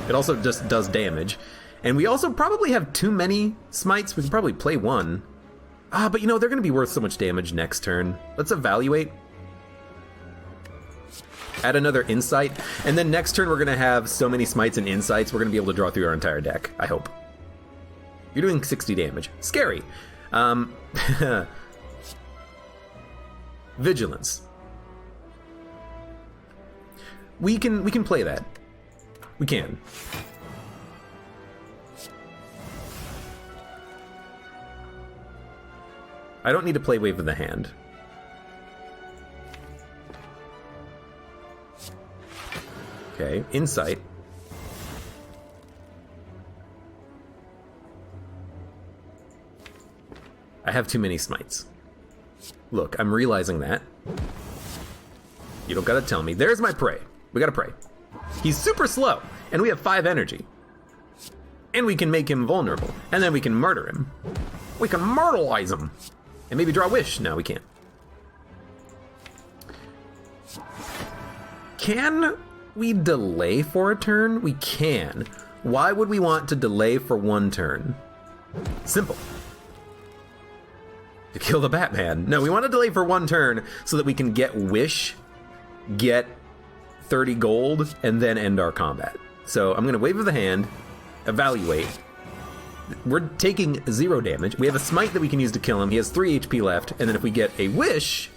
It also just does damage. And we also probably have too many smites. We can probably play one. But you know, they're going to be worth so much damage next turn. Let's evaluate. Add another insight. And then next turn we're going to have so many smites and insights, we're going to be able to draw through our entire deck. I hope. You're doing 60 damage. Scary. Vigilance. We can play that. We can. I don't need to play Wave of the Hand. Okay, insight. I have too many smites. Look, I'm realizing that. You don't gotta tell me. There's my prey. We gotta pray. He's super slow, and we have 5 energy. And we can make him vulnerable, and then we can murder him. We can myrtleize him. And maybe draw a wish. No, we can't. Can we delay for a turn? We can. Why would we want to delay for 1 turn? Simple. To kill the Batman. No, we want to delay for 1 turn so that we can get wish, get 30 gold, and then end our combat. So I'm gonna wave of the hand, evaluate. We're taking 0 damage. We have a smite that we can use to kill him. He has 3 HP left, and then if we get a wish,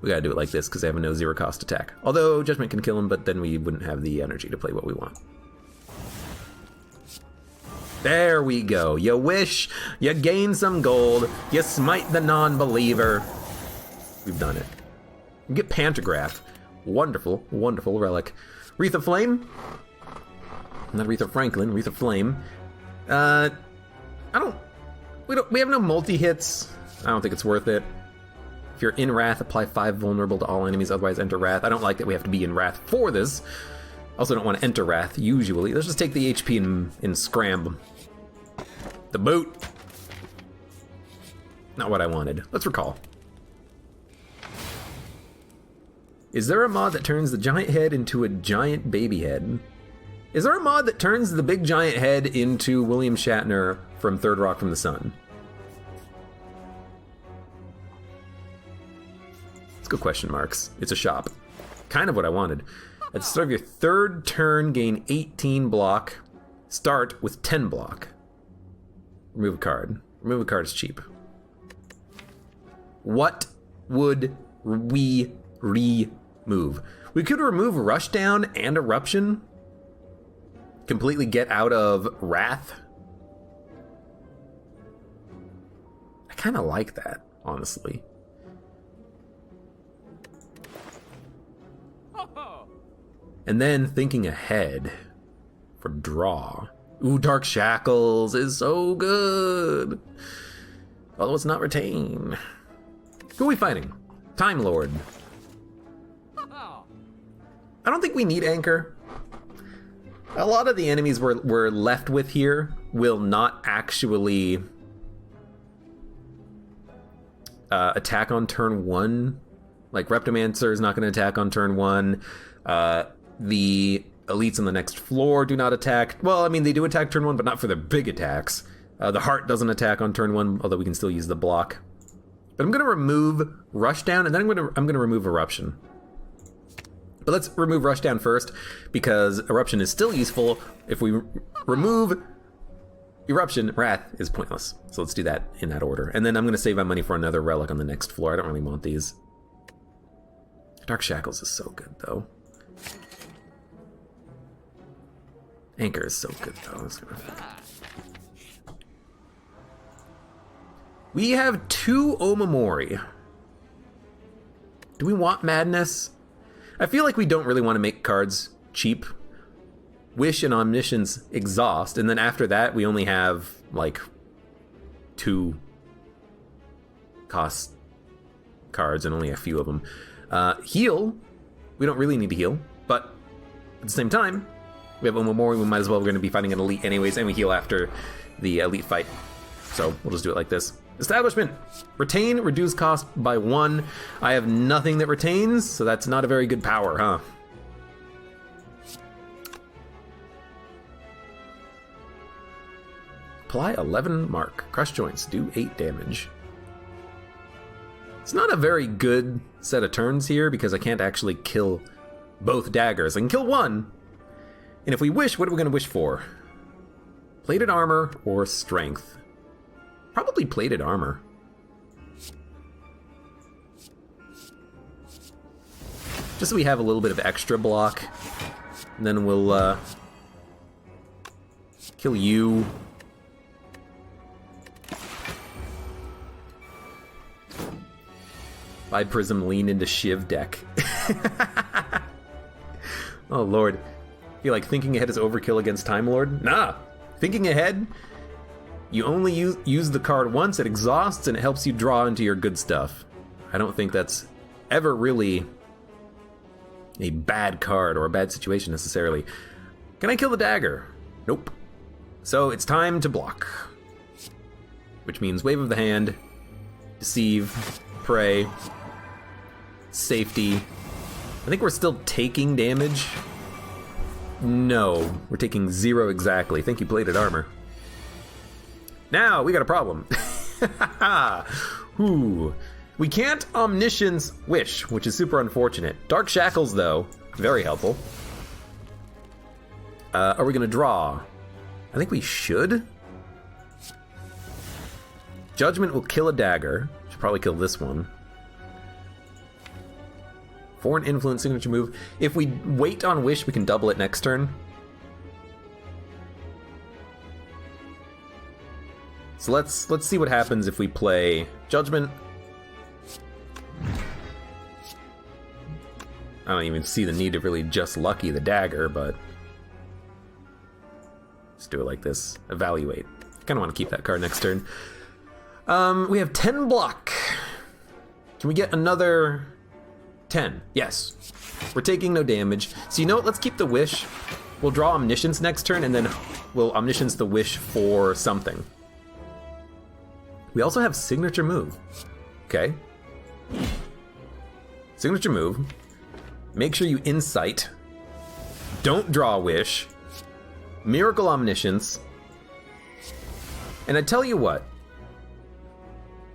we gotta do it like this because they have a no 0 cost attack. Although Judgment can kill him, but then we wouldn't have the energy to play what we want. There we go. You wish, you gain some gold, you smite the non-believer. We've done it. We get Pantograph. Wonderful, wonderful relic. Wreath of Flame. Not Wreath of Franklin, Wreath of Flame. We have no multi-hits. I don't think it's worth it. If you're in Wrath, apply 5 vulnerable to all enemies, otherwise enter Wrath. I don't like that we have to be in Wrath for this. Also don't want to enter Wrath, usually. Let's just take the HP and scram. The boot. Not what I wanted. Let's recall. Is there a mod that turns the giant head into a giant baby head? Is there a mod that turns the big giant head into William Shatner from Third Rock from the Sun? Let's go question marks. It's a shop. Kind of what I wanted. At the start of your 3rd turn, gain 18 block. Start with 10 block. Remove a card. Remove a card is cheap. What would we remove? We could remove Rushdown and Eruption. Completely get out of Wrath. I kind of like that, honestly. And then thinking ahead for draw. Ooh, Dark Shackles is so good. Although it's not retain. Who are we fighting? Time Lord. I don't think we need Anchor. A lot of the enemies we're left with here will not actually attack on turn 1. Like Reptomancer is not going to attack on turn 1. The elites on the next floor do not attack. Well, I mean, they do attack turn 1, but not for the big attacks. The Heart doesn't attack on turn 1, although we can still use the block. But I'm going to remove Rushdown, and then I'm going to remove Eruption. But let's remove Rushdown first, because Eruption is still useful. If we remove Eruption, Wrath is pointless. So let's do that in that order. And then I'm going to save my money for another relic on the next floor. I don't really want these. Dark Shackles is so good, though. Anchor is so good, though. We have 2 Omamori. Do we want Madness? I feel like we don't really want to make cards cheap. Wish and Omniscience exhaust, and then after that we only have, like, 2 cost cards and only a few of them. Heal. We don't really need to heal, but at the same time, we have Omamori, we might as well, we're going to be fighting an elite anyways, and we heal after the elite fight. So we'll just do it like this. Establishment. Retain, reduce cost by 1. I have nothing that retains, so that's not a very good power, huh? Apply 11 mark. Crush joints, do 8 damage. It's not a very good set of turns here because I can't actually kill both daggers. I can kill one. And if we wish, what are we going to wish for? Plated armor or strength? Probably plated armor. Just so we have a little bit of extra block. And then we'll kill you. By Prism, lean into Shiv deck. Oh, Lord. I feel like thinking ahead is overkill against Time Lord? Nah. Thinking ahead, you only use the card once, it exhausts, and it helps you draw into your good stuff. I don't think that's ever really a bad card or a bad situation necessarily. Can I kill the dagger? Nope. So it's time to block. Which means Wave of the Hand, Deceive, Pray, Safety. I think we're still taking damage. No, we're taking 0 exactly. Thank you, Plated Armor. Now, we got a problem. Ooh. We can't Omniscience Wish, which is super unfortunate. Dark Shackles, though, very helpful. Are we gonna draw? I think we should. Judgment will kill a dagger. Should probably kill this one. Foreign Influence signature move. If we wait on Wish, we can double it next turn. So let's see what happens if we play Judgment. I don't even see the need to really just lucky the dagger, but let's do it like this. Evaluate. Kind of want to keep that card next turn. We have 10 block. Can we get another 10? Yes. We're taking no damage. So you know what? Let's keep the Wish. We'll draw Omniscience next turn, and then we'll Omniscience the Wish for something. We also have Signature Move. Okay. Signature Move. Make sure you Insight. Don't draw a Wish. Miracle Omniscience. And I tell you what.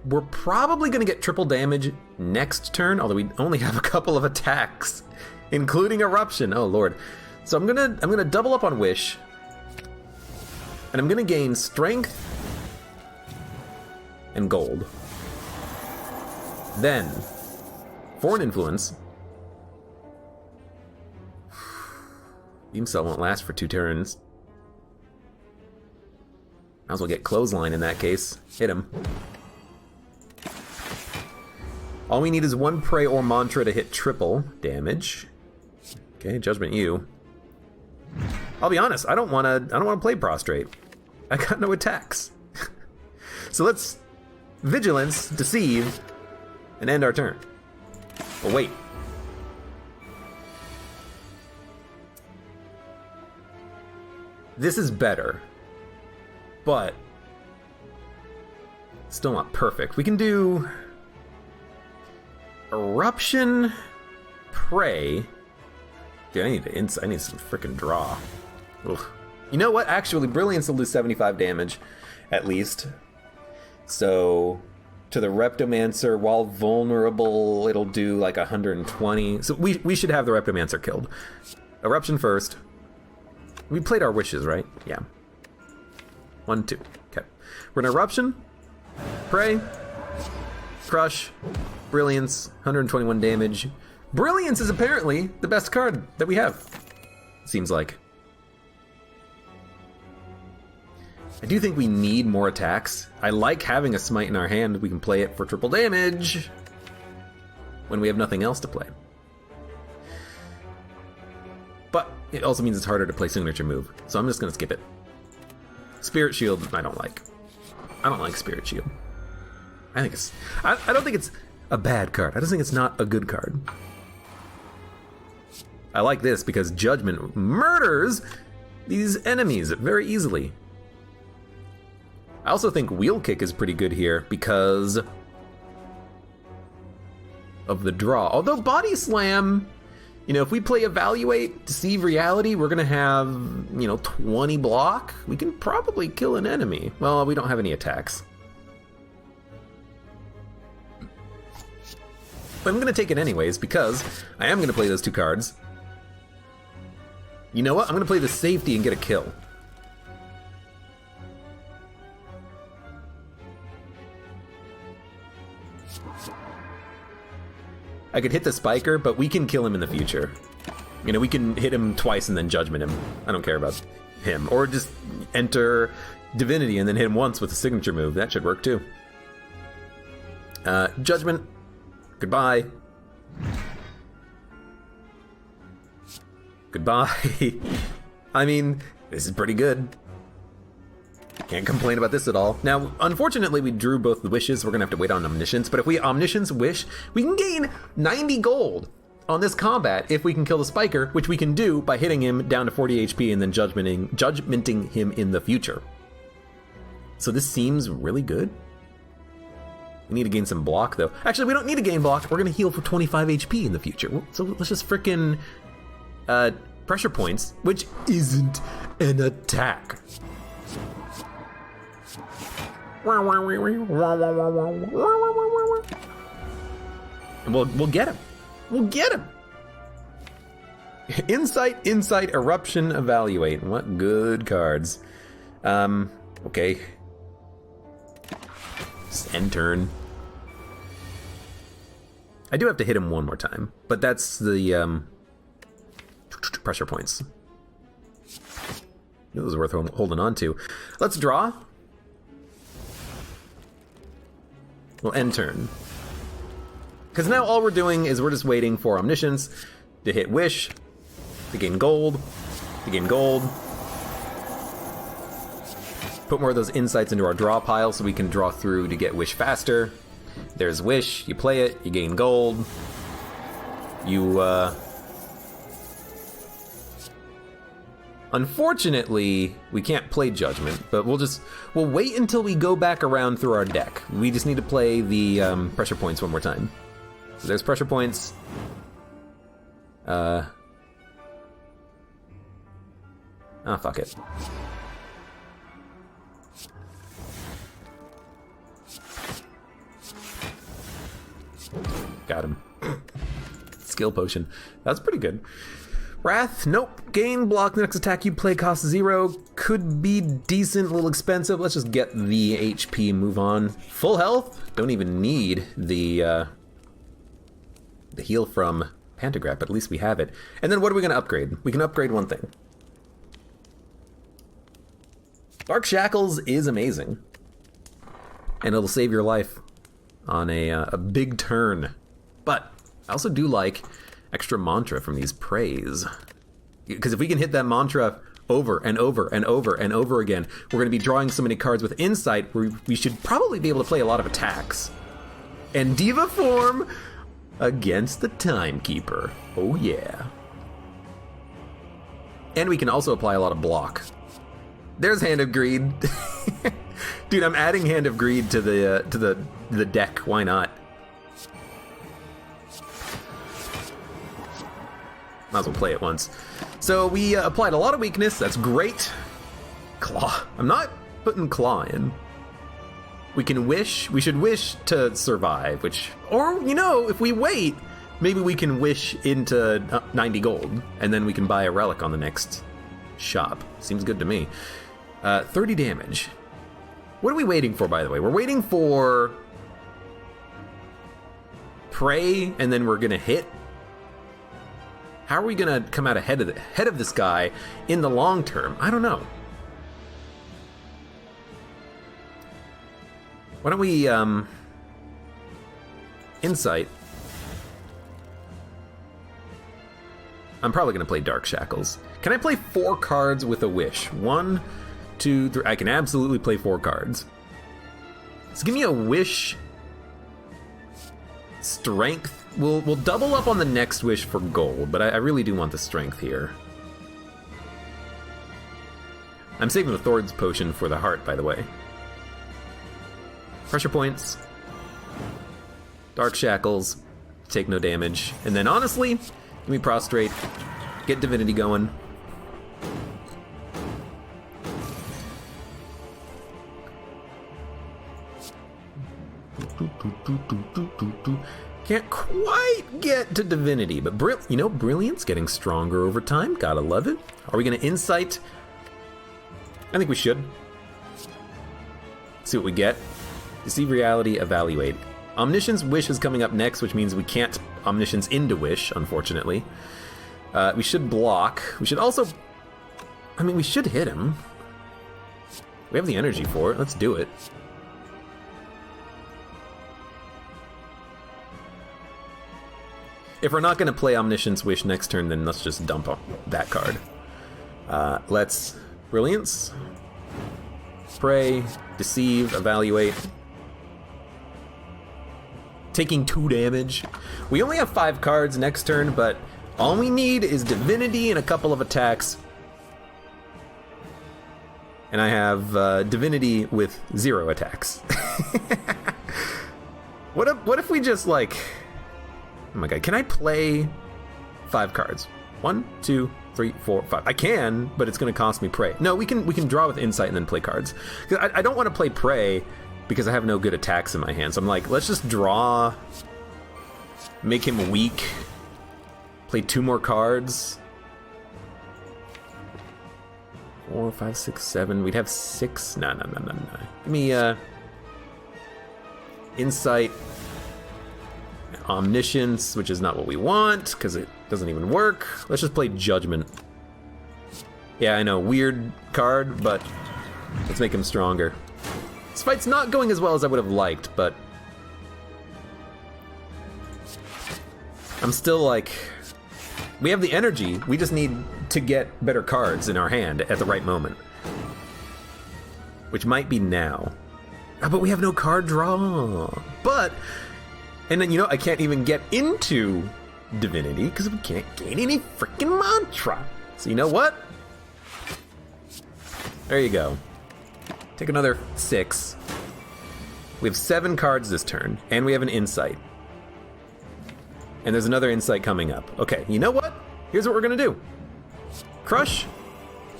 We're probably going to get triple damage next turn, although we only have a couple of attacks, including Eruption. Oh, Lord. So I'm gonna double up on Wish. And I'm going to gain Strength and Gold. Then, Foreign Influence. Beam Cell won't last for 2 turns. Might as well get Clothesline in that case. Hit him. All we need is 1 Pray or Mantra to hit triple damage. Okay, Judgment you. I'll be honest, I don't wanna play Prostrate. I got no attacks. So let's Vigilance, Deceive, and end our turn. Oh, wait. This is better, but still not perfect. We can do Eruption, Pray. Dude, I need some freaking draw. Ugh. You know what? Actually, Brilliance will do 75 damage, at least. So, to the Reptomancer, while vulnerable, it'll do like 120. So we should have the Reptomancer killed. Eruption first. We played our wishes, right? Yeah. 1, 2. Okay. We're gonna Eruption, Pray, Crush, Brilliance, 121 damage. Brilliance is apparently the best card that we have. Seems like. I do think we need more attacks. I like having a Smite in our hand. We can play it for triple damage when we have nothing else to play. But it also means it's harder to play Signature Move, so I'm just gonna skip it. Spirit Shield, I don't like. I don't like Spirit Shield. I think it's... I don't think it's a bad card. I just think it's not a good card. I like this because Judgment murders these enemies very easily. I also think Wheel Kick is pretty good here because of the draw. Although Body Slam, you know, if we play Evaluate, Deceive Reality, we're gonna have, you know, 20 block. We can probably kill an enemy. Well, we don't have any attacks. But I'm gonna take it anyways because I am gonna play those 2 cards. You know what? I'm gonna play the Safety and get a kill. I could hit the Spiker, but we can kill him in the future. You know, we can hit him twice and then Judgment him. I don't care about him. Or just enter Divinity and then hit him once with a Signature Move. That should work too. Judgment. Goodbye. Goodbye. I mean, this is pretty good. Can't complain about this at all. Now, unfortunately, we drew both the wishes. We're gonna have to wait on Omniscience, but if we Omniscience wish, we can gain 90 gold on this combat if we can kill the Spiker, which we can do by hitting him down to 40 HP and then judgmenting him in the future. So this seems really good. We need to gain some block, though. Actually, we don't need to gain block. We're gonna heal for 25 HP in the future. So let's just frickin' pressure points, which isn't an attack. And we'll get him. We'll get him. Insight, Eruption, Evaluate. What good cards. Okay. End turn. I do have to hit him one more time, but that's the pressure points. It was worth holding on to. Let's draw. We'll end turn. Because now all we're doing is we're just waiting for Omniscience to hit Wish, to gain gold, Put more of those insights into our draw pile so we can draw through to get Wish faster. There's Wish, you play it, you gain gold. Unfortunately, we can't play Judgment, but we'll wait until we go back around through our deck. We just need to play the pressure points one more time. So there's pressure points. Fuck it. Got him. Skill potion. That's pretty good. Wrath, nope. Gain block, the next attack you play costs 0. Could be decent, a little expensive. Let's just get the HP, move on. Full health, don't even need the heal from Pantograph, but at least we have it. And then what are we gonna upgrade? We can upgrade one thing. Dark Shackles is amazing. And it'll save your life on a big turn. But I also do like extra mantra from these praise. Because if we can hit that mantra over and over and over and over again, we're going to be drawing so many cards with insight where we should probably be able to play a lot of attacks. And Diva form against the Timekeeper. Oh yeah. And we can also apply a lot of block. There's Hand of Greed. Dude, I'm adding Hand of Greed to the deck. Why not? Might as well play it once. So we applied a lot of weakness. That's great. Claw. I'm not putting Claw in. We can wish. We should wish to survive, or, you know, if we wait, maybe we can wish into 90 gold, and then we can buy a relic on the next shop. Seems good to me. 30 damage. What are we waiting for, by the way? We're waiting for Prey, and then we're gonna hit. How are we gonna come out ahead of this guy in the long term? I don't know. Why don't we insight? I'm probably gonna play Dark Shackles. Can I play 4 cards with a wish? 1, 2, 3. I can absolutely play 4 cards. So give me a wish. Strength. We'll double up on the next wish for gold, but I really do want the strength here. I'm saving the Thord's potion for the heart, by the way. Pressure points. Dark Shackles. Take no damage. And then honestly, give me Prostrate. Get Divinity going. Can't quite get to Divinity, but Brilliance getting stronger over time. Gotta love it. Are we gonna Insight? I think we should. See what we get. Deceive Reality, Evaluate. Omniscience Wish is coming up next, which means we can't Omniscience into Wish, unfortunately. We should block. We should also... I mean, we should hit him. We have the energy for it. Let's do it. If we're not going to play Omniscience Wish next turn, then let's just dump that card. Let's Brilliance, Pray, Deceive, Evaluate. Taking 2 damage. We only have 5 cards next turn, but all we need is Divinity and a couple of attacks. And I have Divinity with 0 attacks. What if we just like... Oh my god, can I play 5 cards? 1, 2, 3, 4, 5. I can, but it's going to cost me Prey. No, we can draw with Insight and then play cards. I don't want to play Prey because I have no good attacks in my hand. So I'm like, let's just draw, make him weak, play 2 more cards. 4, 5, 6, 7. We'd have 6. No. Give me Insight, Omniscience, which is not what we want because it doesn't even work. Let's just play Judgment. Yeah, I know, weird card, but let's make him stronger. This fight's not going as well as I would have liked, but I'm still like, we have the energy. We just need to get better cards in our hand at the right moment, which might be now. Oh, but we have no card draw. But, and then, you know, I can't even get into Divinity because we can't gain any freaking mantra. So you know what? There you go. Take another 6. We have 7 cards this turn, and we have an Insight. And there's another Insight coming up. Okay, you know what? Here's what we're gonna do. Crush,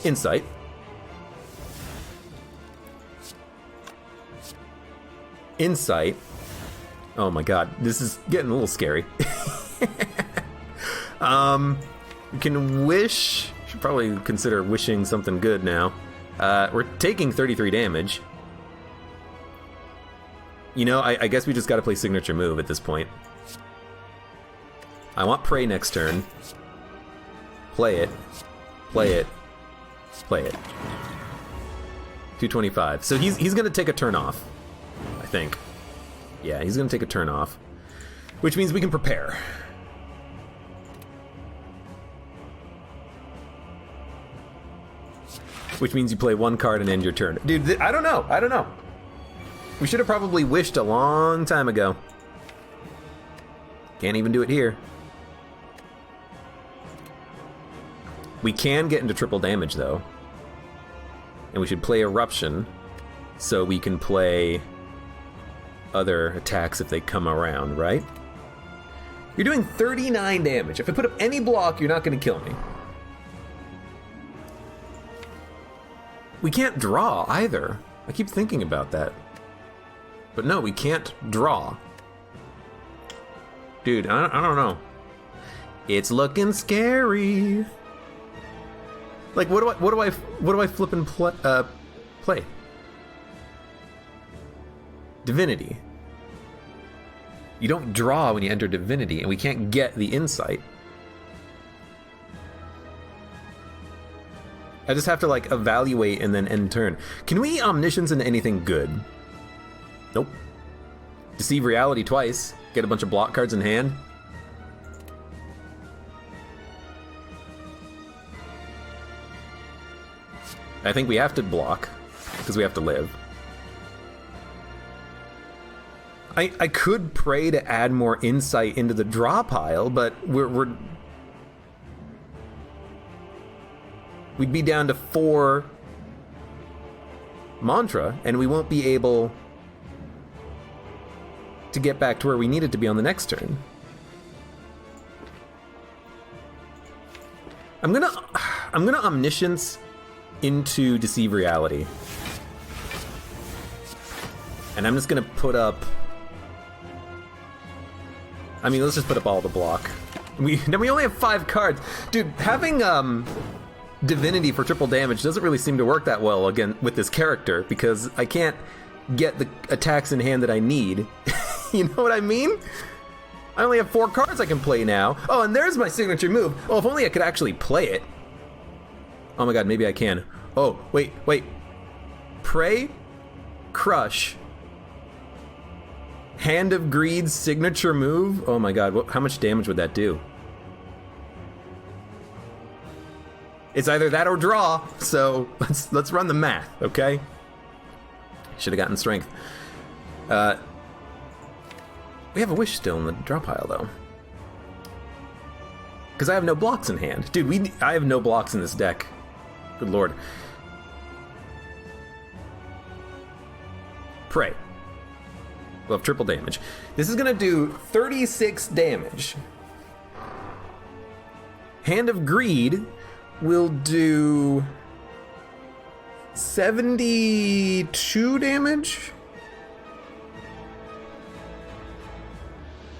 Insight. Insight. Oh my god, this is getting a little scary. We can wish. Should probably consider wishing something good now. We're taking 33 damage. You know, I guess we just gotta play signature move at this point. I want Prey next turn. Play it. Play it. Play it. 225. So he's gonna take a turn off, I think. Yeah, he's gonna take a turn off, which means we can prepare. Which means you play 1 card and end your turn. Dude, I don't know. We should have probably wished a long time ago. Can't even do it here. We can get into triple damage, though. And we should play Eruption, so we can play other attacks if they come around, right? You're doing 39 damage. If I put up any block, you're not going to kill me. We can't draw, either. I keep thinking about that. But no, we can't draw. Dude, I don't know. It's looking scary. Like, what do I flip and play? Divinity. You don't draw when you enter Divinity, and we can't get the Insight. I just have to, like, evaluate and then end turn. Can we Omniscience into anything good? Nope. Deceive Reality twice. Get a bunch of block cards in hand. I think we have to block, because we have to live. I could pray to add more Insight into the draw pile, but we'd be down to 4 mantra, and we won't be able to get back to where we needed to be on the next turn. I'm gonna Omniscience into Deceive Reality. And I'm just gonna put up... I mean, let's just put up all the block. We only have 5 cards. Dude, having Divinity for triple damage doesn't really seem to work that well again with this character, because I can't get the attacks in hand that I need. You know what I mean? I only have 4 cards I can play now. Oh, and there's my signature move. Oh, if only I could actually play it. Oh my god, maybe I can. Oh, wait. Pray, Crush, Hand of Greed's signature move? Oh my god, how much damage would that do? It's either that or draw, so let's run the math, okay? Should have gotten strength. We have a wish still in the draw pile, though. Because I have no blocks in hand. Dude, I have no blocks in this deck. Good lord. Pray. We'll have triple damage. This is going to do 36 damage. Hand of Greed will do 72 damage?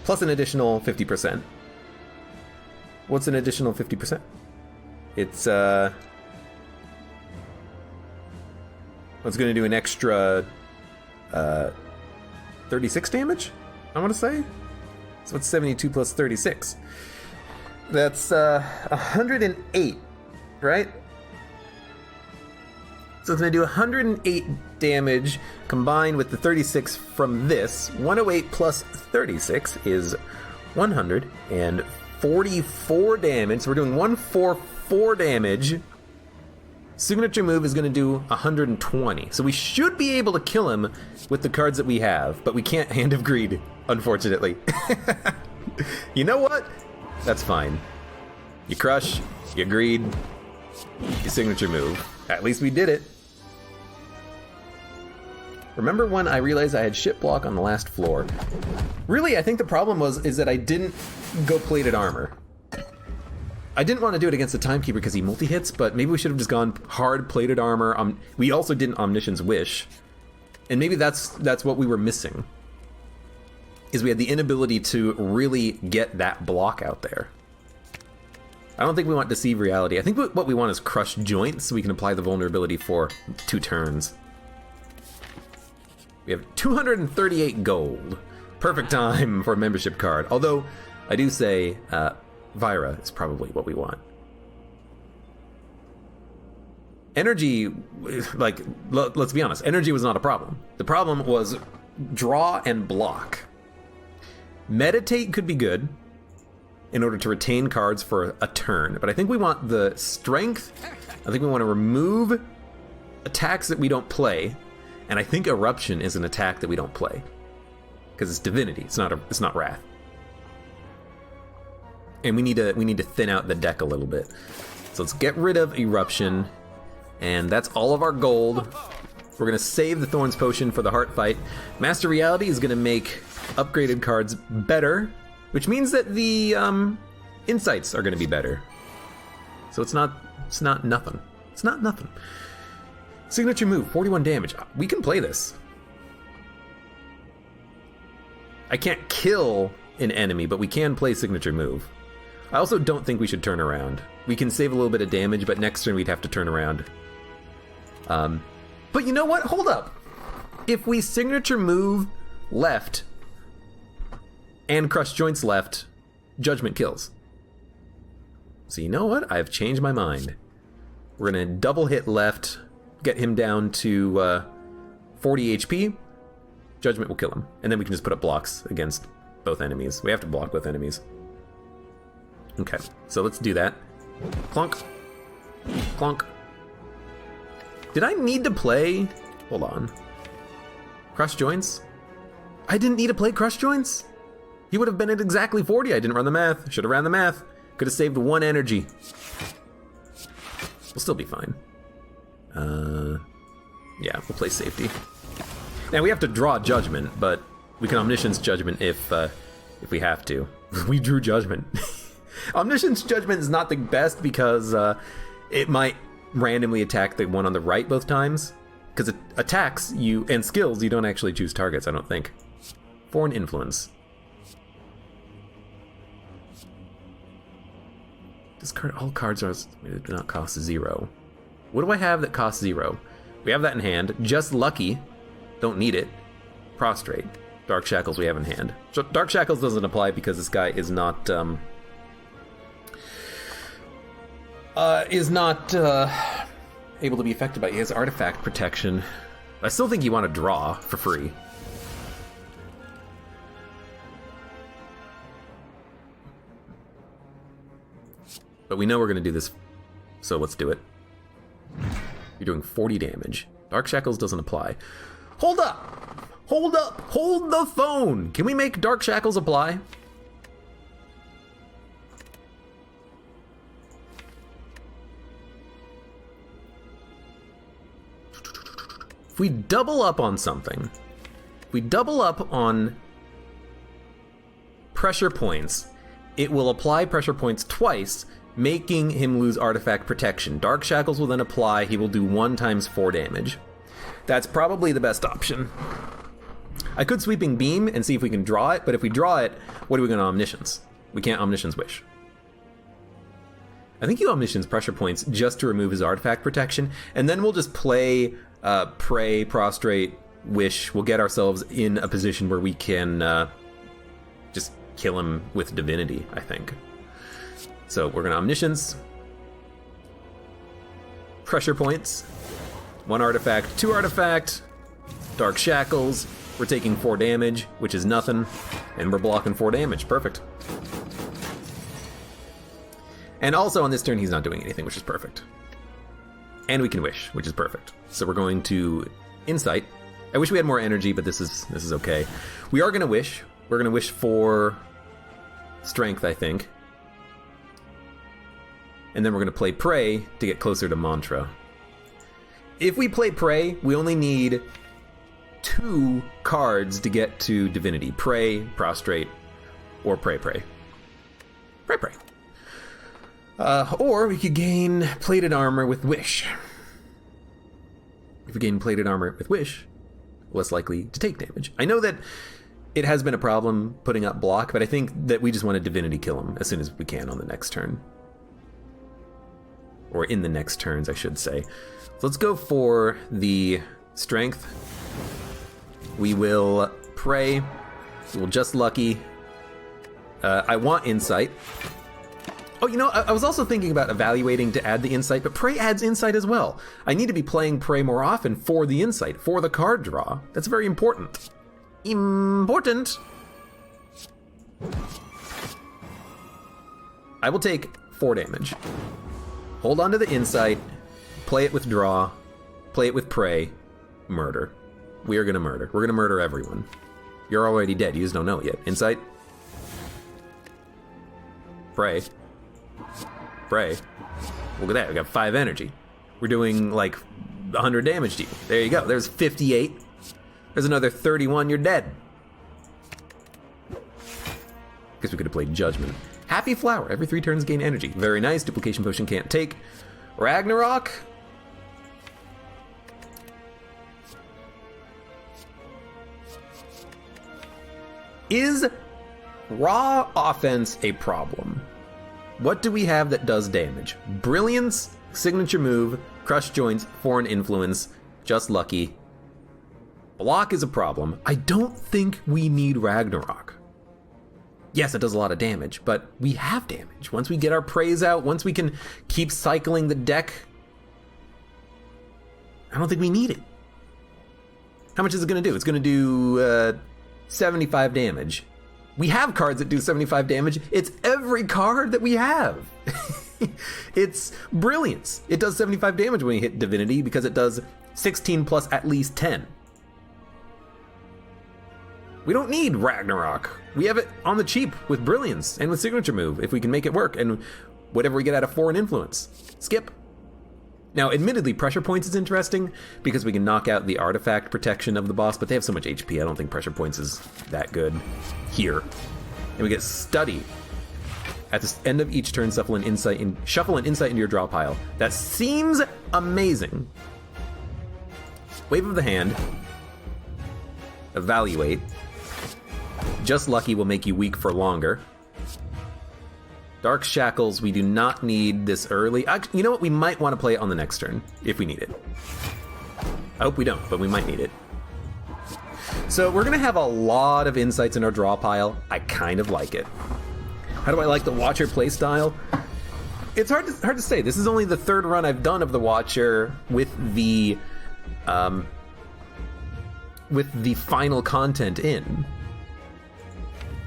Plus an additional 50%. What's an additional 50%? It's going to do an extra 36 damage, I want to say. So it's 72 plus 36. That's 108, right? So it's going to do 108 damage combined with the 36 from this. 108 plus 36 is 144 damage. So we're doing 144 damage. Signature move is going to do 120. So we should be able to kill him with the cards that we have, but we can't Hand of Greed, unfortunately. You know what? That's fine. You crush, you greed, you signature move. At least we did it. Remember when I realized I had shit block on the last floor? Really, I think the problem is that I didn't go plated armor. I didn't want to do it against the Timekeeper because he multi-hits, but maybe we should have just gone hard plated armor. We also didn't Omniscience Wish. And maybe that's what we were missing. Is we had the inability to really get that block out there. I don't think we want Deceive Reality. I think what we want is Crush Joints so we can apply the vulnerability for 2 turns. We have 238 gold. Perfect time for a membership card. Although, I do say, Vira is probably what we want. Energy, like, let's be honest, energy was not a problem. The problem was draw and block. Meditate could be good in order to retain cards for a turn, but I think we want the strength. I think we want to remove attacks that we don't play, and I think Eruption is an attack that we don't play because it's divinity. It's not wrath. And we need to thin out the deck a little bit. So let's get rid of Eruption, and that's all of our gold. We're gonna save the Thorns Potion for the Heart Fight. Master Reality is gonna make upgraded cards better, which means that the insights are gonna be better. So it's not nothing. It's not nothing. Signature move, 41 damage. We can play this. I can't kill an enemy, but we can play signature move. I also don't think we should turn around. We can save a little bit of damage, but next turn we'd have to turn around. But you know what? Hold up. If we signature move left and Crush Joints left, Judgment kills. So you know what? I've changed my mind. We're gonna double hit left, get him down to 40 HP. Judgment will kill him. And then we can just put up blocks against both enemies. We have to block both enemies. Okay, so let's do that. Clunk. Clunk. Did I need to play... Hold on. Crush Joints? I didn't need to play Crush Joints? He would have been at exactly 40. I didn't run the math. Should have ran the math. Could have saved 1 energy. We'll still be fine. Yeah, we'll play safety. Now, we have to draw Judgment, but we can Omniscience Judgment if we have to. We drew Judgment. Omniscience Judgment is not the best because it might randomly attack the one on the right both times. Because it attacks you, and skills, you don't actually choose targets, I don't think. Foreign Influence. All cards do not cost 0. What do I have that costs 0? We have that in hand. Just Lucky. Don't need it. Prostrate. Dark Shackles we have in hand. So Dark Shackles doesn't apply because this guy is not able to be affected by it. He has artifact protection. I still think you want to draw for free. But we know we're going to do this, so let's do it. You're doing 40 damage. Dark Shackles doesn't apply. Hold up! Hold up! Hold the phone! Can we make Dark Shackles apply? If we double up on something, if we double up on pressure points, it will apply pressure points twice, making him lose artifact protection. Dark Shackles will then apply. He will do 1 times 4 damage. That's probably the best option. I could Sweeping Beam and see if we can draw it, but if we draw it, what are we going to Omniscience? We can't Omniscience Wish. I think you Omniscience Pressure Points just to remove his artifact protection, and then we'll just play Pray, Prostrate, Wish. We'll get ourselves in a position where we can just kill him with Divinity, I think. So we're going to Omniscience. Pressure Points. 1 artifact, 2 artifact. Dark Shackles. We're taking 4 damage, which is nothing. And we're blocking 4 damage. Perfect. And also on this turn, he's not doing anything, which is perfect. And we can Wish, which is perfect. So we're going to Insight. I wish we had more energy, but this is okay. We are going to Wish. We're going to Wish for Strength, I think. And then we're going to play Pray to get closer to Mantra. If we play Pray, we only need 2 cards to get to Divinity. Pray, Prostrate, or Pray. Pray. Or we could gain Plated Armor with Wish. If we gain Plated Armor with Wish, less likely to take damage. I know that it has been a problem putting up block, but I think that we just want to Divinity kill him as soon as we can on the next turn. Or in the next turns, I should say. So let's go for the Strength. We will Pray. We'll just Lucky. I want Insight. Oh, you know, I was also thinking about evaluating to add the Insight, but Pray adds Insight as well. I need to be playing Pray more often for the Insight, for the card draw. That's very important. Important! I will take 4 damage. Hold on to the Insight, play it with Draw, play it with Pray, murder. We are gonna murder. We're gonna murder everyone. You're already dead, you just don't know it yet. Insight. Pray. Pray. Look at that, we got 5 energy. We're doing like 100 damage to you. There you go, there's 58. There's another 31, you're dead. Guess we could have played Judgment. Happy Flower, every 3 turns gain energy. Very nice, Duplication Potion can't take. Ragnarok. Is raw offense a problem? What do we have that does damage? Brilliance, Signature Move, Crush Joints, Foreign Influence, Just Lucky. Block is a problem. I don't think we need Ragnarok. Yes, it does a lot of damage, but we have damage. Once we get our praise out, once we can keep cycling the deck, I don't think we need it. How much is it going to do? It's going to do 75 damage. We have cards that do 75 damage. It's every card that we have. It's Brilliance. It does 75 damage when you hit Divinity because it does 16 plus at least 10. We don't need Ragnarok. We have it on the cheap with Brilliance and with Signature Move if we can make it work, and whatever we get out of Foreign Influence. Skip. Now, admittedly, Pressure Points is interesting because we can knock out the artifact protection of the boss, but they have so much HP, I don't think Pressure Points is that good here. And we get Study. At the end of each turn, shuffle an insight into your draw pile. That seems amazing. Wave of the Hand. Evaluate. Just Lucky will make you weak for longer. Dark Shackles, we do not need this early. Actually, you know what? We might want to play it on the next turn, if we need it. I hope we don't, but we might need it. So we're going to have a lot of insights in our draw pile. I kind of like it. How do I like the Watcher playstyle? It's hard to say. This is only the 3rd run I've done of the Watcher with the final content in.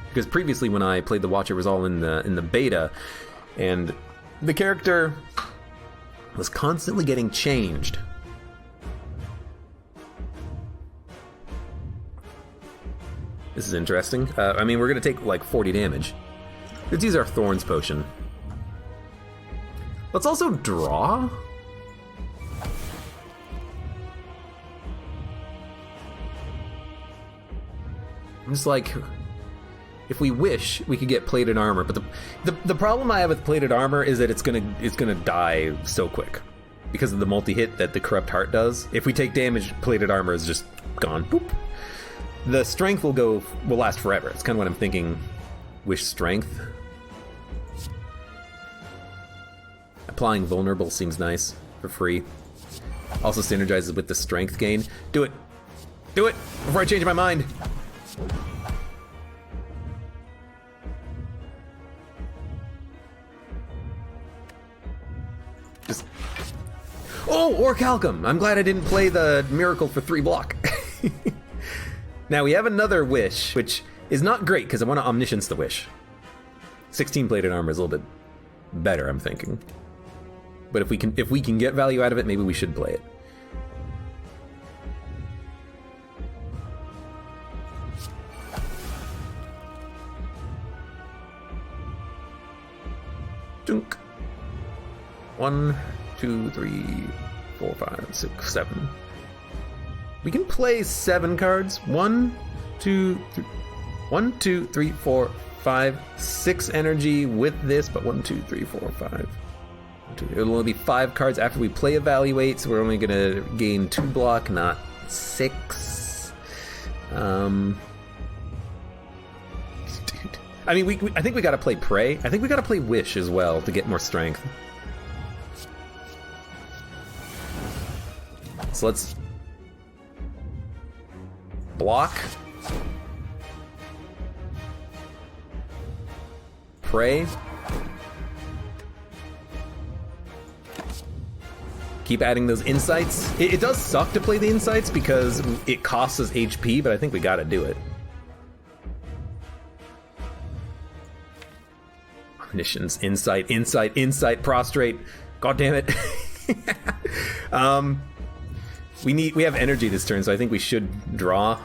Because previously when I played the Watcher, it was all in the beta, and the character was constantly getting changed. This is interesting. I mean, we're gonna take like 40 damage. Let's use our Thorns potion. Let's also draw. I'm just like, if we wish, we could get plated armor, but the problem I have with plated armor is that it's gonna die so quick because of the multi-hit that the Corrupt Heart does. If we take damage, plated armor is just gone. Boop. The strength will last forever. It's kind of what I'm thinking. Wish strength. Applying vulnerable seems nice for free. Also synergizes with the strength gain. Do it. Do it before I change my mind. Just. Oh, Orichalcum! I'm glad I didn't play the miracle for 3 block. Now we have another wish, which is not great because I want to omniscience the wish. 16 plated armor is a little bit better, I'm thinking. But if we can get value out of it, maybe we should play it. Dunk. 1, 2, 3, 4, 5, 6, 7. We can play 7 cards. 1, 2, 3, 4, 5, 6 energy with this, but 1, 2, 3, 4, 5. It'll only be 5 cards after we play Evaluate, so we're only gonna gain 2 block, not 6. Dude. I mean, I think we gotta play Pray. I think we gotta play Wish as well to get more strength. So let's block. Pray. Keep adding those insights. It does suck to play the insights because it costs us HP, but I think we gotta do it. Omniscience, insight, prostrate. God damn it. We have energy this turn, so I think we should draw.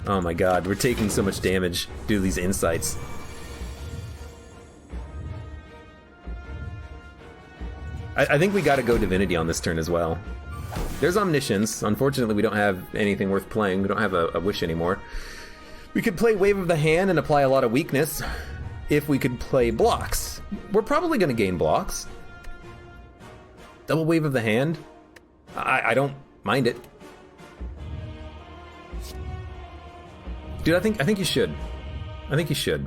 Oh my god, we're taking so much damage due to these insights. I think we gotta go Divinity on this turn as well. There's Omniscience. Unfortunately, we don't have anything worth playing. We don't have a Wish anymore. We could play Wave of the Hand and apply a lot of weakness if we could play blocks. We're probably gonna gain blocks. Double Wave of the Hand? I don't mind it. Dude, I think you should. I think you should.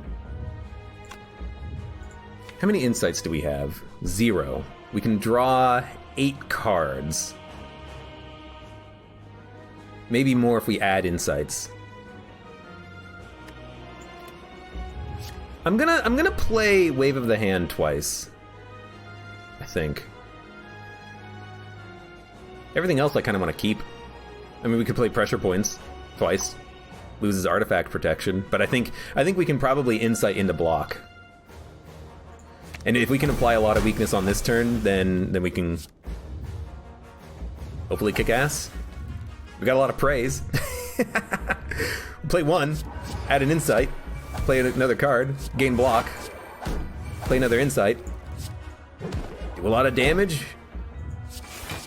How many insights do we have? 0. We can draw 8 cards. Maybe more if we add insights. I'm gonna play Wave of the Hand twice. I think. Everything else I kind of want to keep. I mean, we could play Pressure Points twice. Loses artifact protection, but I think we can probably insight into block. And if we can apply a lot of weakness on this turn, then we can hopefully kick ass. We got a lot of praise. Play 1, add an insight, play another card, gain block, play another insight, do a lot of damage,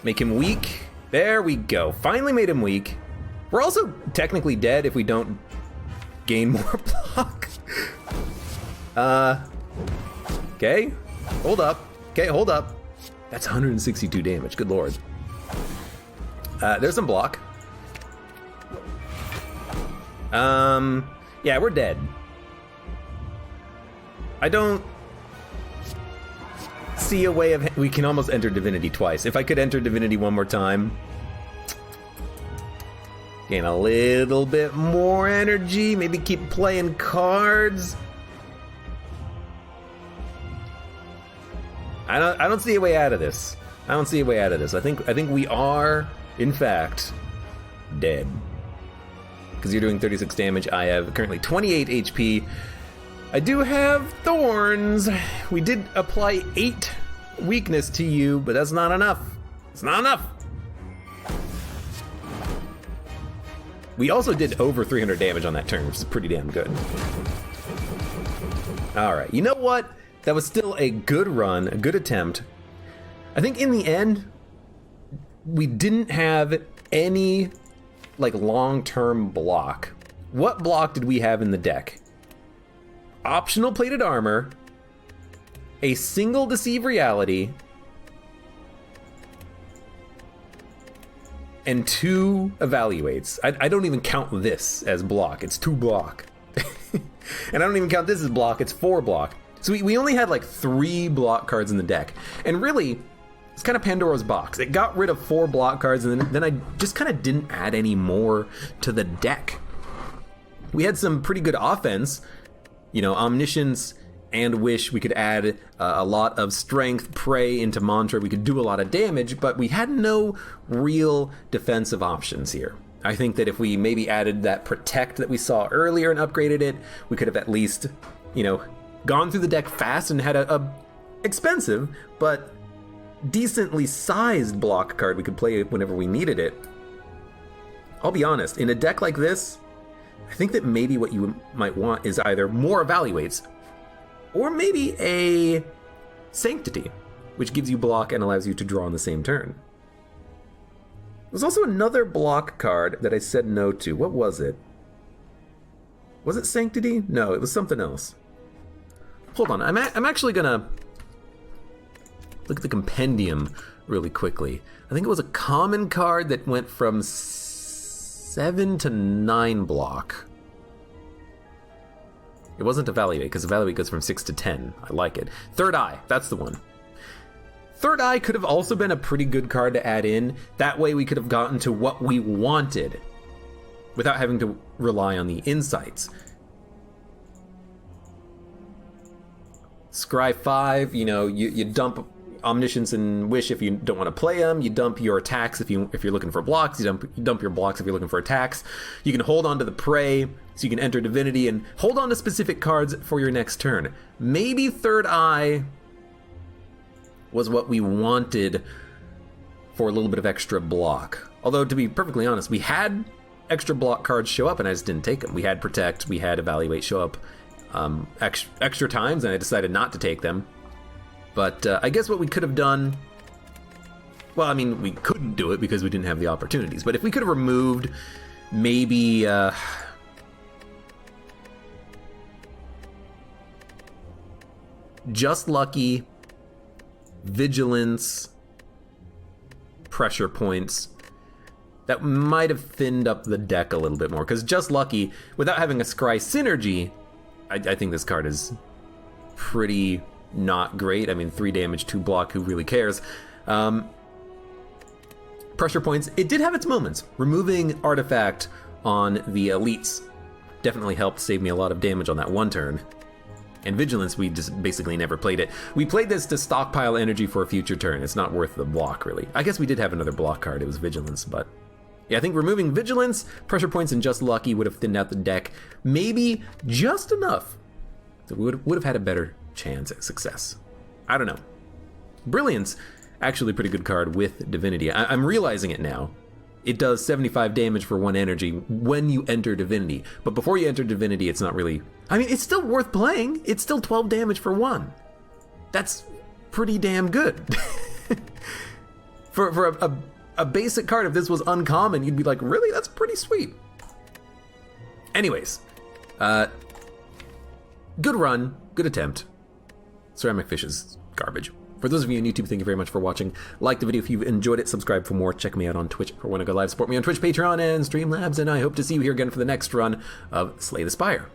make him weak. There we go. Finally made him weak. We're also technically dead if we don't gain more block. Okay. Hold up. Okay, hold up. That's 162 damage. Good lord. There's some block. Yeah, we're dead. I don't see a way of... We can almost enter Divinity twice. If I could enter Divinity one more time... Gain a little bit more energy. Maybe keep playing cards. I don't see a way out of this. I don't see a way out of this. I think we are, in fact, dead. Because you're doing 36 damage. I have currently 28 HP. I do have thorns. We did apply 8 weakness to you, but that's not enough. It's not enough. We also did over 300 damage on that turn, which is pretty damn good. All right, you know what? That was still a good run, a good attempt. I think in the end, we didn't have any like long-term block. What block did we have in the deck? Optional plated armor, a single deceive reality, and 2 evaluates. I don't even count this as block, it's 2 block. And I don't even count this as block, it's 4 block. So we only had like 3 block cards in the deck. And really, it's kind of Pandora's box. It got rid of 4 block cards, and then I just kind of didn't add any more to the deck. We had some pretty good offense. You know, Omniscience and Wish, we could add a lot of strength, Prey into Mantra, we could do a lot of damage, but we had no real defensive options here. I think that if we maybe added that Protect that we saw earlier and upgraded it, we could have at least, you know, gone through the deck fast and had a expensive, but decently sized block card we could play whenever we needed it. I'll be honest, in a deck like this, I think that maybe what you might want is either more Evaluates, or maybe a Sanctity, which gives you block and allows you to draw on the same turn. There's also another block card that I said no to. What was it? Was it Sanctity? No, it was something else. Hold on, I'm actually gonna look at the compendium really quickly. I think it was a common card that went from 7 to 9 block. It wasn't Evaluate, because Evaluate goes from 6 to 10. I like it. Third Eye, that's the one. Third Eye could have also been a pretty good card to add in. That way we could have gotten to what we wanted without having to rely on the insights. Scry 5, you know, you dump Omniscience and Wish if you don't want to play them. You dump your attacks if you're looking for blocks. You dump your blocks if you're looking for attacks. You can hold on to the Prey, so you can enter Divinity and hold on to specific cards for your next turn. Maybe Third Eye was what we wanted for a little bit of extra block. Although, to be perfectly honest, we had extra block cards show up and I just didn't take them. We had Protect, we had Evaluate show up extra times, and I decided not to take them. But I guess what we could have done, well, I mean, we couldn't do it because we didn't have the opportunities, but if we could have removed maybe Just Lucky, Vigilance, Pressure Points, that might have thinned up the deck a little bit more, because Just Lucky, without having a Scry synergy, I think this card is pretty not great. I mean, 3 damage, 2 block, who really cares? Pressure Points, it did have its moments. Removing Artifact on the elites definitely helped save me a lot of damage on that one turn. And Vigilance, we just basically never played it. We played this to stockpile energy for a future turn. It's not worth the block, really. I guess we did have another block card. It was Vigilance, but yeah, I think removing Vigilance, Pressure Points, and Just Lucky would have thinned out the deck maybe just enough. So we would have had a better chance at success. I don't know. Brilliance, actually a pretty good card with Divinity. I'm realizing it now. It does 75 damage for 1 energy when you enter Divinity. But before you enter Divinity, it's not really... I mean, it's still worth playing. It's still 12 damage for 1. That's pretty damn good. for a basic card, if this was uncommon, you'd be like, really? That's pretty sweet. Anyways, good run, good attempt. Ceramic Fish is garbage. For those of you on YouTube, thank you very much for watching. Like the video if you've enjoyed it. Subscribe for more. Check me out on Twitch for when I go live. Support me on Twitch, Patreon, and Streamlabs. And I hope to see you here again for the next run of Slay the Spire.